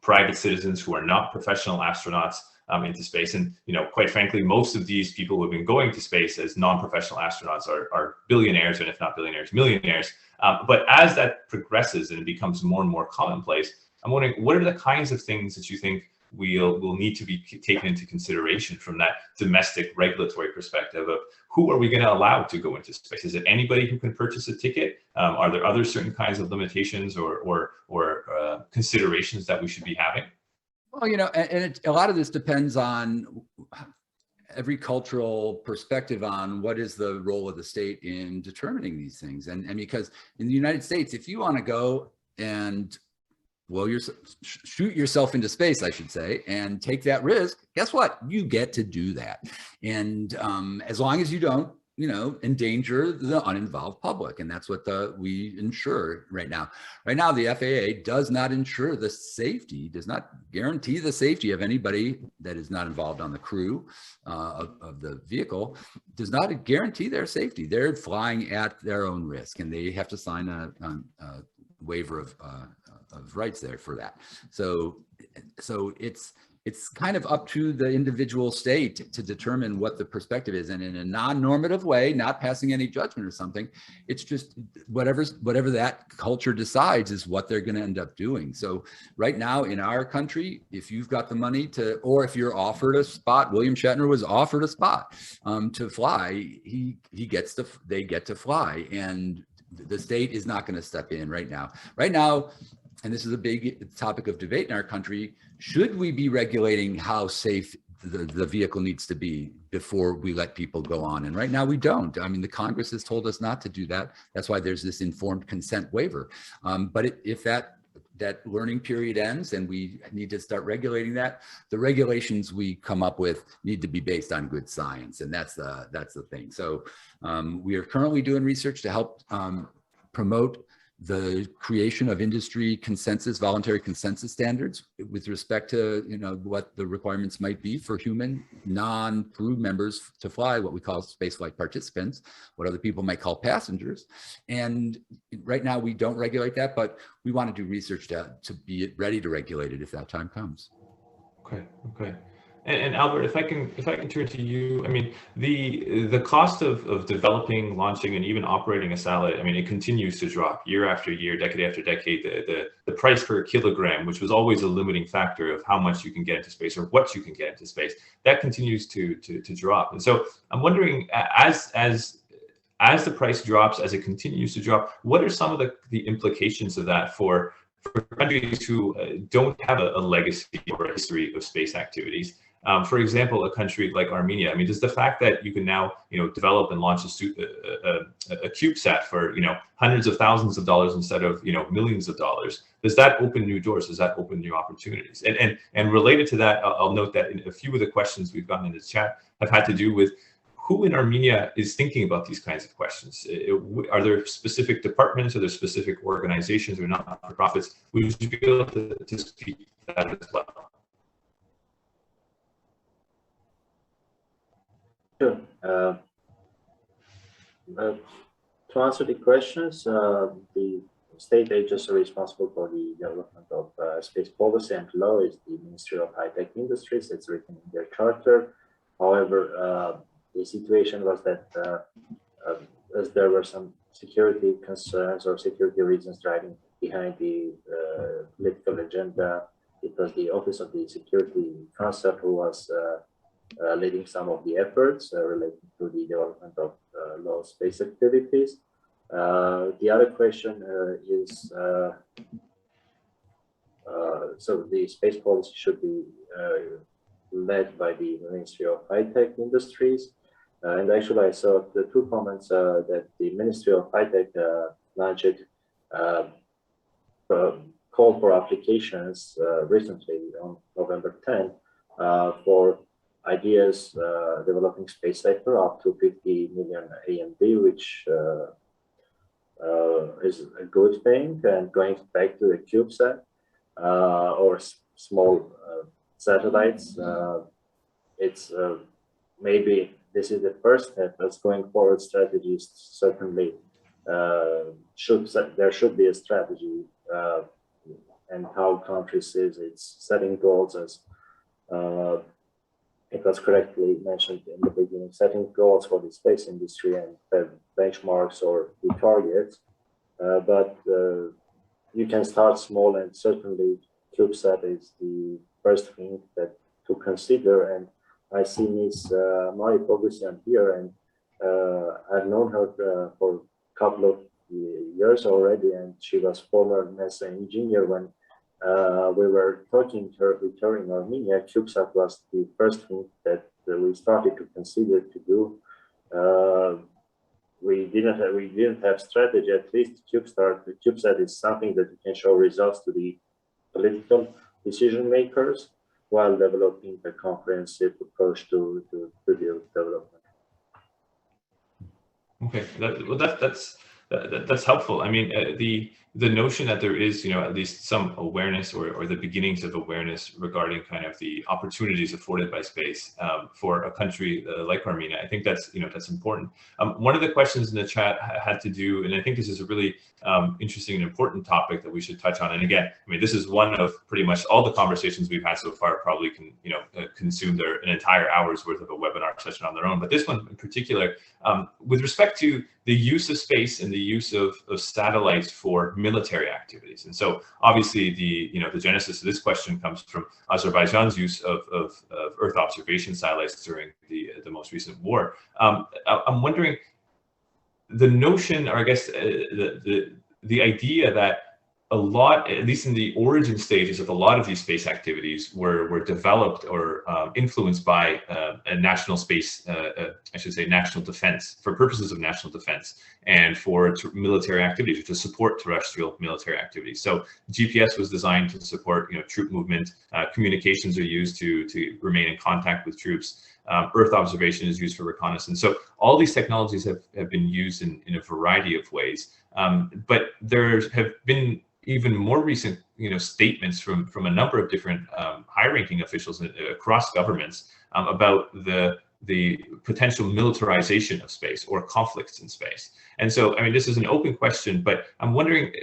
private citizens who are not professional astronauts into space. And quite frankly, most of these people who have been going to space as non-professional astronauts are billionaires, and if not billionaires, millionaires. But as that progresses and it becomes more and more commonplace, I'm wondering, what are the kinds of things that you think will need to be taken into consideration from that domestic regulatory perspective of who are we going to allow to go into space? Is it anybody who can purchase a ticket? Are there other certain kinds of limitations or considerations that we should be having? Well, a lot of this depends on every cultural perspective on what is the role of the state in determining these things. And because in the United States, if you want to go and shoot yourself into space, I should say, and take that risk, guess what? You get to do that. And as long as you don't, endanger the uninvolved public. And that's what we ensure right now. Right now, the FAA does not ensure the safety, does not guarantee the safety of anybody that is not involved on the crew of the vehicle, does not guarantee their safety. They're flying at their own risk, and they have to sign a waiver of rights there for that. So it's kind of up to the individual state to determine what the perspective is, and in a non-normative way, not passing any judgment or something. It's just whatever that culture decides is what they're going to end up doing. So right now in our country, if you've got the money or if you're offered a spot, William Shatner was offered a spot to fly, they get to fly, and the state is not going to step in right now. Right now, and this is a big topic of debate in our country, should we be regulating how safe the vehicle needs to be before we let people go on? And right now we don't. I mean, the Congress has told us not to do that. That's why there's this informed consent waiver. But if that learning period ends and we need to start regulating that, the regulations we come up with need to be based on good science. And that's the thing. So we are currently doing research to help promote the creation of industry consensus, voluntary consensus standards with respect to, what the requirements might be for human non-crew members to fly, what we call spaceflight participants, what other people might call passengers. And right now we don't regulate that, but we want to do research to be ready to regulate it if that time comes. Okay. And Albert, if I can turn to you, I mean, the cost of developing, launching, and even operating a satellite, I mean, it continues to drop year after year, decade after decade. The price per kilogram, which was always a limiting factor of how much you can get into space or what you can get into space, that continues to drop. And so I'm wondering, as the price drops, as it continues to drop, what are some of the implications of that for countries who don't have a legacy or a history of space activities? For example, a country like Armenia, I mean, does the fact that you can now, develop and launch a CubeSat for, hundreds of thousands of dollars instead of, millions of dollars, does that open new doors? Does that open new opportunities? And related to that, I'll note that in a few of the questions we've gotten in the chat have had to do with who in Armenia is thinking about these kinds of questions. Are there specific departments? Are there specific organizations or not-for-profits? Would you be able to speak to that as well? Sure. To answer the questions, the state agency responsible for the development of space policy and law is the Ministry of High-Tech Industries. It's written in their charter. However, the situation was that as there were some security concerns or security reasons driving behind the political agenda, it was the Office of the Security Council who was leading some of the efforts related to the development of low space activities. The other question is, so the space policy should be led by the Ministry of High-Tech Industries. And actually, I saw the two comments that the Ministry of High-Tech launched call for applications recently on November 10 for ideas developing space sector up to 50 million AMD, which is a good thing. And going back to the CubeSat or small satellites, it's maybe this is the first step. As going forward, strategies certainly there should be a strategy, and how countries is it's setting goals as it was correctly mentioned in the beginning, setting goals for the space industry and benchmarks or the targets. But you can start small, and certainly CubeSat is the first thing that to consider. And I see Ms. Mari Pogosyan here, and I've known her for a couple of years already, and she was former NASA engineer when we were talking to her in Armenia. CubeSat was the first thing that we started to consider to do. We didn't have strategy. At least CubeSat is something that you can show results to the political decision makers while developing a comprehensive approach to the development. Okay, that's helpful. I mean, the notion that there is, at least some awareness or the beginnings of awareness regarding kind of the opportunities afforded by space for a country like Armenia, I think that's, that's important. One of the questions in the chat had to do, and I think this is a really interesting and important topic that we should touch on. And again, I mean, this is one of pretty much all the conversations we've had so far probably can, consume an entire hour's worth of a webinar session on their own. But this one in particular, with respect to the use of space and the use of satellites for military activities. And so obviously the genesis of this question comes from Azerbaijan's use of Earth observation satellites during the most recent war. I'm wondering, the notion, or I guess the idea that a lot, at least in the origin stages of a lot of these space activities, were developed or influenced by a national space, I should say national defense, for purposes of national defense and for military activities, or to support terrestrial military activities. So GPS was designed to support troop movement. Communications are used to remain in contact with troops. Earth observation is used for reconnaissance. So all these technologies have been used in a variety of ways. But there have been even more recent, statements from a number of different high-ranking officials across governments about the potential militarization of space or conflicts in space. And so, I mean, this is an open question, but I'm wondering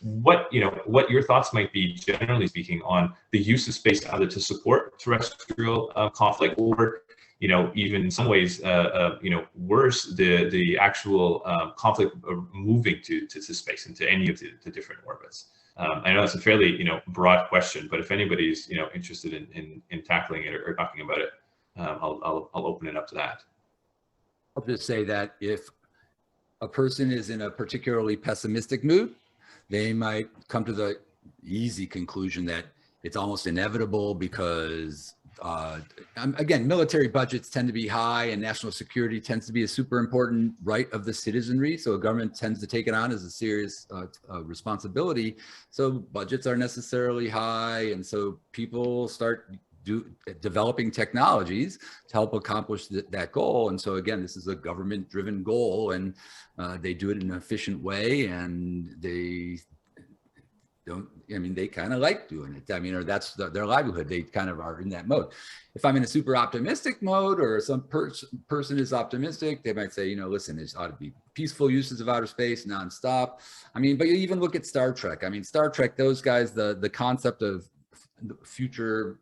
what your thoughts might be, generally speaking, on the use of space either to support terrestrial conflict, or even in some ways, worse, the actual conflict moving to space, into any of the different orbits. I know it's a fairly broad question, but if anybody's interested in tackling it or talking about it, I'll open it up to that. I'll just say that if a person is in a particularly pessimistic mood, they might come to the easy conclusion that it's almost inevitable because, again, military budgets tend to be high and national security tends to be a super important right of the citizenry. So a government tends to take it on as a serious responsibility. So budgets are necessarily high. And so people start developing technologies to help accomplish that goal. And so again, this is a government-driven goal, and they do it in an efficient way, and they kind of like doing it. I mean, or that's their livelihood. They kind of are in that mode. If I'm in a super optimistic mode, or some person is optimistic, they might say, listen, there ought to be peaceful uses of outer space nonstop. I mean, but you even look at Star Trek. I mean, Star Trek, those guys, the concept of future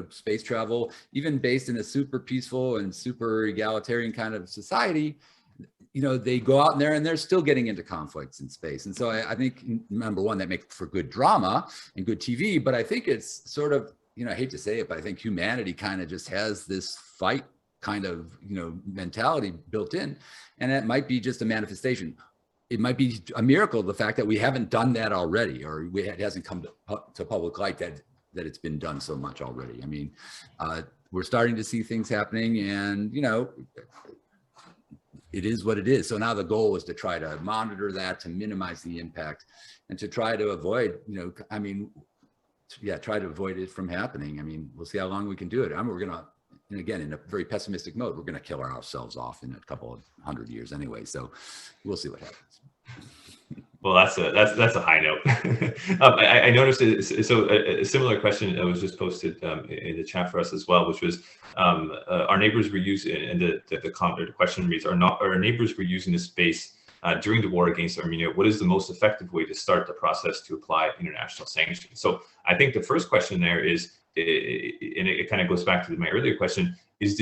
space travel, even based in a super peaceful and super egalitarian kind of society, they go out in there and they're still getting into conflicts in space. And so I think, number one, that makes for good drama and good TV, but I think it's sort of, I hate to say it, but I think humanity kind of just has this fight kind of, mentality built in, and it might be just a manifestation. It might be a miracle, the fact that we haven't done that already, or it hasn't come to public light that it's been done so much already. I mean, we're starting to see things happening, and, it is what it is. So now the goal is to try to monitor that, to minimize the impact, and to try to avoid, try to avoid it from happening. I mean, we'll see how long we can do it. We're going to, and again, in a very pessimistic mode, we're going to kill ourselves off in a couple of 100 years anyway. So we'll see what happens. Well, that's a high note. I noticed a similar question that was just posted in the chat for us as well, which was our neighbors were using, and the question reads, our neighbors were using this space during the war against Armenia. What is the most effective way to start the process to apply international sanctions? So I think the first question there is, and it kind of goes back to my earlier question, is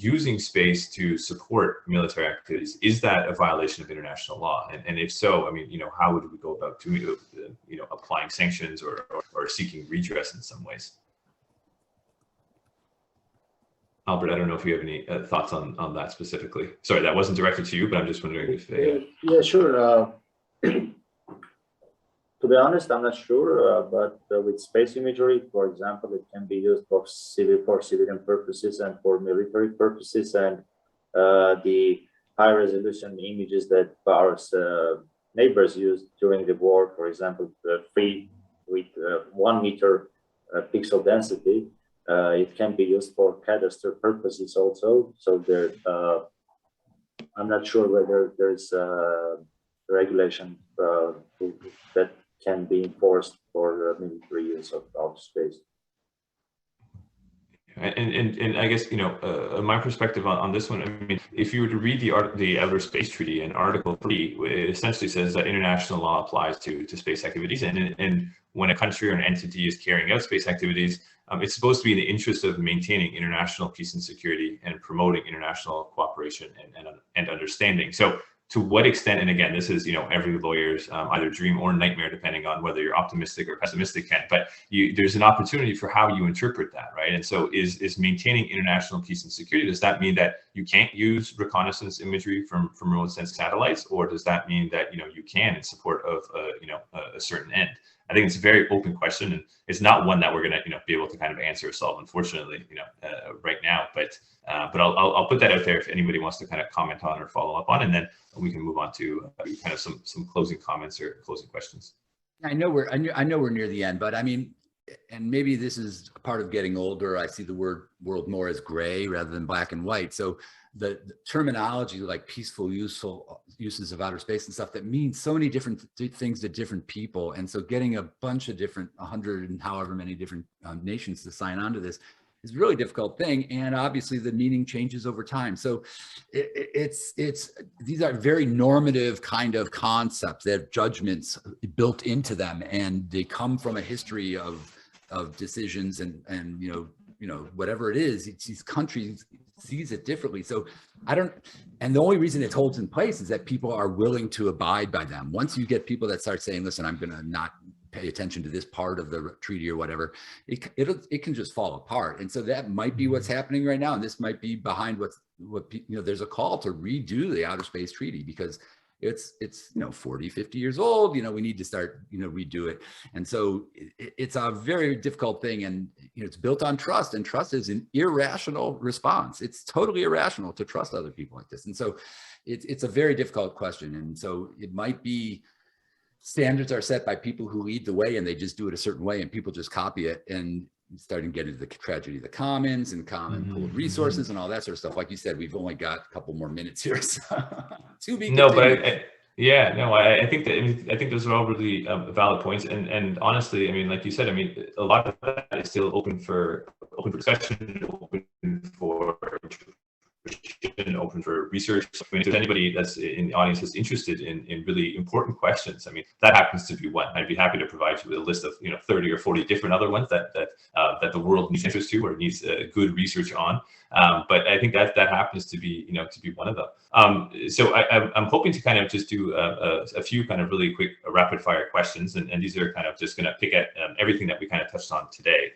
using space to support military activities, is that a violation of international law? And if so, I mean, how would we go about doing, applying sanctions or seeking redress in some ways? Albert, I don't know if you have any thoughts on that specifically. Sorry, that wasn't directed to you, but I'm just wondering if yeah, sure. To be honest, I'm not sure, but with space imagery, for example, it can be used for civilian purposes and for military purposes. And the high-resolution images that our neighbors used during the war, for example, free with 1 meter pixel density, it can be used for cadastre purposes also. So there, I'm not sure whether there's regulation that can be enforced for military use of outer space. And I guess, my perspective on this one, I mean, if you were to read the Outer Space Treaty in Article 3, it essentially says that international law applies to space activities. And when a country or an entity is carrying out space activities, it's supposed to be in the interest of maintaining international peace and security and promoting international cooperation and understanding. So to what extent, and again, this is, every lawyer's either dream or nightmare, depending on whether you're optimistic or pessimistic, Ken, but there's an opportunity for how you interpret that, right? And so is maintaining international peace and security, does that mean that you can't use reconnaissance imagery from remote sense satellites, or does that mean that, you can in support of, a certain end? I think it's a very open question, and it's not one that we're going to, be able to kind of answer or solve, unfortunately, right now. But I'll put that out there if anybody wants to kind of comment on or follow up on, and then we can move on to kind of some closing comments or closing questions. I know we're near the end, but I mean, and maybe this is a part of getting older, I see the world more as gray rather than black and white. So the terminology like peaceful, useful uses of outer space and stuff, that means so many different things to different people. And so getting a bunch of different 100 and however many different nations to sign on to this is a really difficult thing. And obviously the meaning changes over time. So these are very normative kind of concepts. They have judgments built into them, and they come from a history of decisions and whatever it is, these countries sees it differently. So and the only reason it holds in place is that people are willing to abide by them. Once you get people that start saying, listen, I'm going to not pay attention to this part of the treaty or whatever, it can just fall apart. And so that might be what's happening right now. And this might be behind there's a call to redo the Outer Space Treaty, because it's 40, 50 years old. We need to start, redo it. And so it's a very difficult thing. And, it's built on trust, and trust is an irrational response. It's totally irrational to trust other people like this. And so it's a very difficult question. And so it might be standards are set by people who lead the way, and they just do it a certain way, and people just copy it, and starting to get into the tragedy of the commons and common pool of resources and all that sort of stuff. Like you said, we've only got a couple more minutes here. So to be no, continued. I think those are all really valid points. And honestly, I mean, like you said, I mean, a lot of that is still open for discussion, open for open for research. I mean, if there's anybody that's in the audience that's interested in really important questions, I mean, that happens to be one. I'd be happy to provide you with a list of 30 or 40 different other ones that the world needs interest to or needs good research on. But I think that happens to be one of them. So I'm hoping to kind of just do a few kind of really quick rapid fire questions, and these are kind of just going to pick at everything that we kind of touched on today.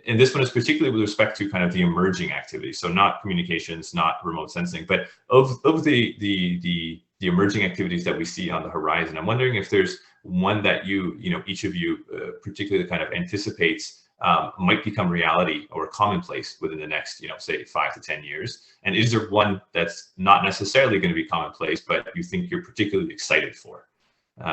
And this one is particularly with respect to kind of the emerging activities. So not communications, not remote sensing, but of the emerging activities that we see on the horizon. I'm wondering if there's one that each of you particularly kind of anticipates might become reality or commonplace within the next, say 5 to 10 years. And is there one that's not necessarily going to be commonplace, but you think you're particularly excited for?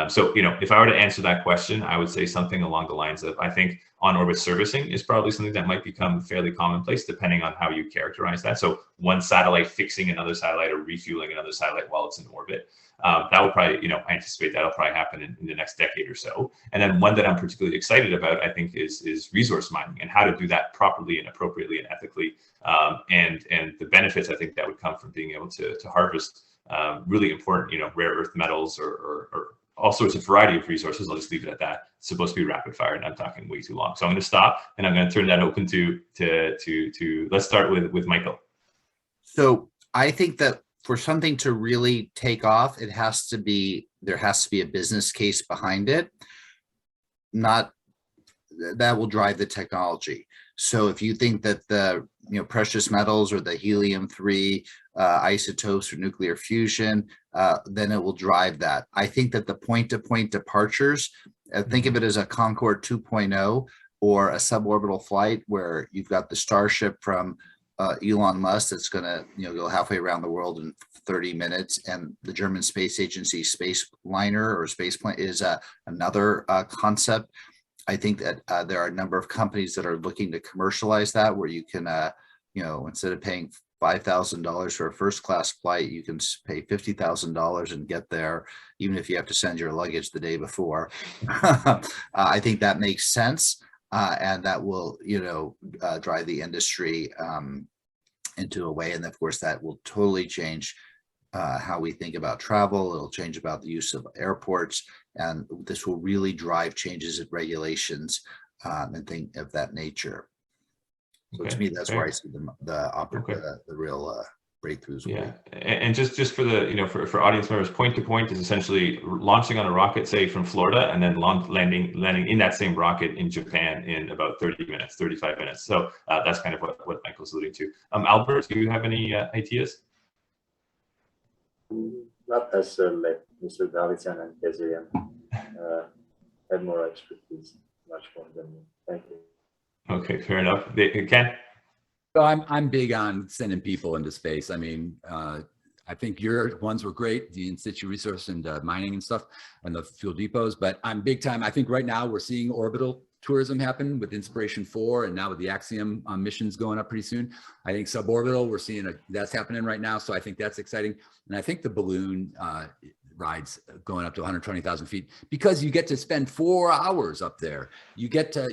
So, if I were to answer that question, I would say something along the lines of, I think on-orbit servicing is probably something that might become fairly commonplace, depending on how you characterize that. So one satellite fixing another satellite or refueling another satellite while it's in orbit. That will probably, I anticipate that'll probably happen in the next decade or so. And then one that I'm particularly excited about, I think, is resource mining, and how to do that properly and appropriately and ethically. And the benefits, I think, that would come from being able to harvest really important, rare earth metals or all sorts of variety of resources. I'll just leave it at that. It's supposed to be rapid fire, and I'm talking way too long. So I'm going to stop, and I'm going to turn that open to let's start with Michael. So I think that for something to really take off, there has to be a business case behind it. Not that will drive the technology. So if you think that the precious metals or the helium-3 isotopes for nuclear fusion, then it will drive that. I think that the point-to-point departures, think of it as a Concorde 2.0 or a suborbital flight where you've got the Starship from Elon Musk that's going to go halfway around the world in 30 minutes, and the German Space Agency space liner or space plane is another concept. I think that there are a number of companies that are looking to commercialize that, where you can, instead of paying $5,000 for a first class flight, you can pay $50,000 and get there, even if you have to send your luggage the day before. I think that makes sense, and that will, drive the industry into a way, and of course that will totally change how we think about travel. It'll change about the use of airports, and this will really drive changes in regulations and things of that nature. So to me, that's where I see the real breakthroughs. Yeah, and just for the for audience members, point to point is essentially launching on a rocket, say from Florida, and then landing in that same rocket in Japan in about 30 minutes, 35 minutes. So that's kind of what Michael's alluding to. Albert, do you have any ideas? Not necessarily. Mr. Davidian and Kezirian have more expertise, much more than me. Thank you. Okay, fair enough. Ken? So I'm big on sending people into space. I mean, I think your ones were great, the in-situ resource and mining and stuff, and the fuel depots. But I'm big time. I think right now we're seeing orbital tourism happen with Inspiration 4, and now with the Axiom missions going up pretty soon. I think suborbital, we're seeing that's happening right now. So I think that's exciting. And I think the balloon rides going up to 120,000 feet, because you get to spend 4 hours up there. You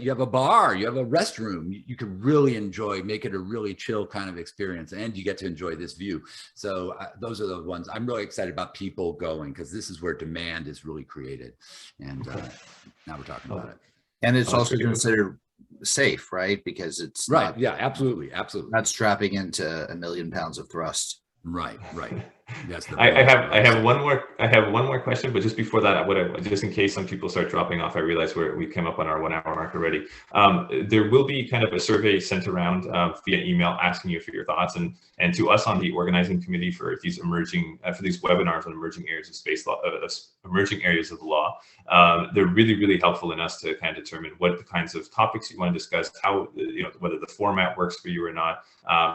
have a bar, you have a restroom. You can really enjoy, make it a really chill kind of experience, and you get to enjoy this view. So those are the ones I'm really excited about people going, because this is where demand is really created. And now we're talking about it. And it's also considered safe, right? Because it's right. Not, yeah, absolutely. Absolutely. not strapping into 1 million pounds of thrust. Right. Yes. I have one more question, but just before that, just in case some people start dropping off, I realize we came up on our 1 hour mark already. There will be kind of a survey sent around via email asking you for your thoughts, and to us on the organizing committee for these webinars on emerging areas of space law, emerging areas of the law. They're really helpful in us to kind of determine what the kinds of topics you want to discuss, how whether the format works for you or not.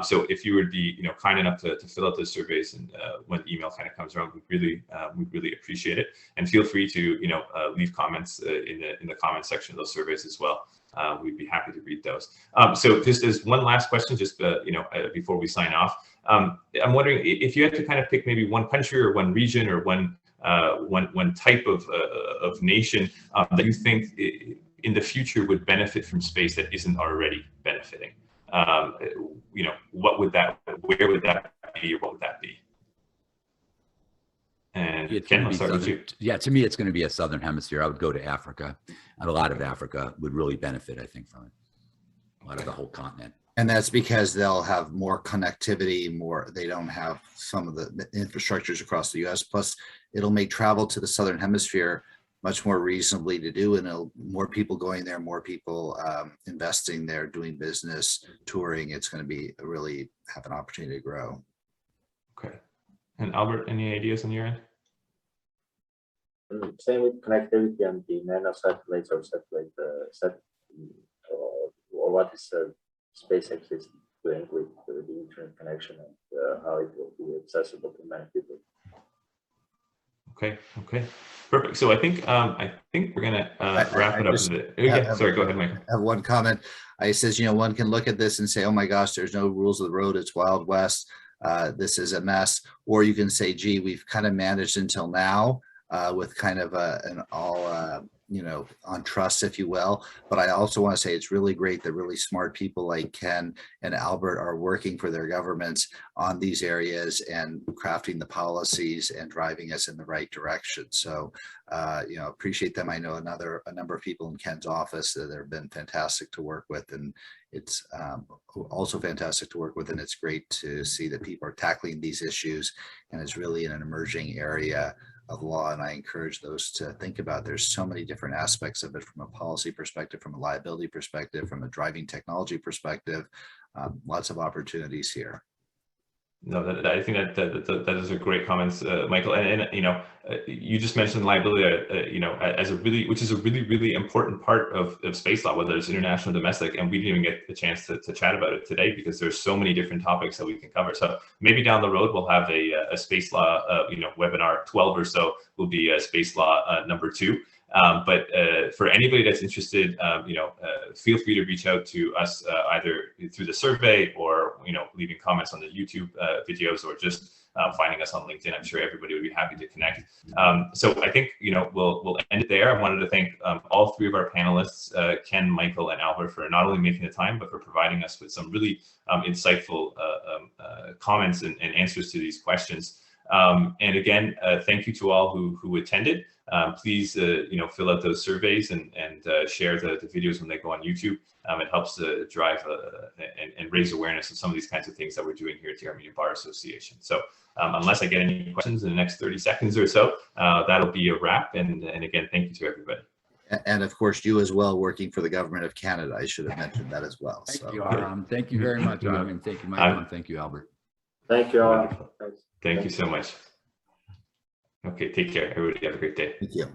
So if you would be kind enough to fill out those surveys, and when the email kind of comes around, we really appreciate it. And feel free to leave comments in the comment section of those surveys as well. We'd be happy to read those. So just as one last question, just before we sign off, I'm wondering if you had to kind of pick maybe one country or one region or one type of nation that you think in the future would benefit from space that isn't already benefiting. What would that? Where would that be, or what would that be? And Ken, I'll start with you. Yeah, to me, it's going to be a southern hemisphere. I would go to Africa, and a lot of Africa would really benefit, I think, from it. A lot of the whole continent. And that's because they'll have more connectivity, they don't have some of the infrastructures across the US. Plus, it'll make travel to the southern hemisphere much more reasonably to do, and more people going there, more people investing there, doing business, touring. It's going to be really have an opportunity to grow. Okay. And Albert, any ideas on your end? Same with connectivity and the nano satellites or or what is SpaceX is doing with the internet connection, and how it will be accessible to many people. Okay. Perfect. So I think we're gonna wrap it up. Sorry, go ahead, Mike. I have one comment. I says, one can look at this and say, oh my gosh, there's no rules of the road. It's Wild West. This is a mess. Or you can say, gee, we've kind of managed until now with kind of an all, on trust, if you will. But I also want to say it's really great that really smart people like Ken and Albert are working for their governments on these areas and crafting the policies and driving us in the right direction. So, appreciate them. I know a number of people in Ken's office that have been fantastic to work with, and it's also fantastic to work with. And it's great to see that people are tackling these issues, and it's really in an emerging area of law, and I encourage those to think about. There's so many different aspects of it, from a policy perspective, from a liability perspective, from a driving technology perspective. Lots of opportunities here. No, I think that is a great comments, Michael. And you just mentioned liability, which is a really important part of space law, whether it's international, domestic, and we didn't even get a chance to chat about it today because there's so many different topics that we can cover. So maybe down the road we'll have a space law, webinar 12 or so will be space law number 2. But for anybody that's interested, feel free to reach out to us either through the survey or leaving comments on the YouTube videos, or just finding us on LinkedIn. I'm sure everybody would be happy to connect. So I think we'll end it there. I wanted to thank all 3 of our panelists, Ken, Michael, and Albert, for not only making the time but for providing us with some really insightful comments and answers to these questions. And again, thank you to all who attended. Please, fill out those surveys and share the videos when they go on YouTube. It helps to drive and raise awareness of some of these kinds of things that we're doing here at the Armenia Bar Association. So unless I get any questions in the next 30 seconds or so, that'll be a wrap. And again, thank you to everybody. And of course, you as well, working for the government of Canada. I should have mentioned that as well. Thank you, Aram. Thank you very much, Aram. And thank you, Michael. And thank you, Albert. Thank you, Aram. Thank you so much. Okay, take care, everybody. Have a great day. Thank you.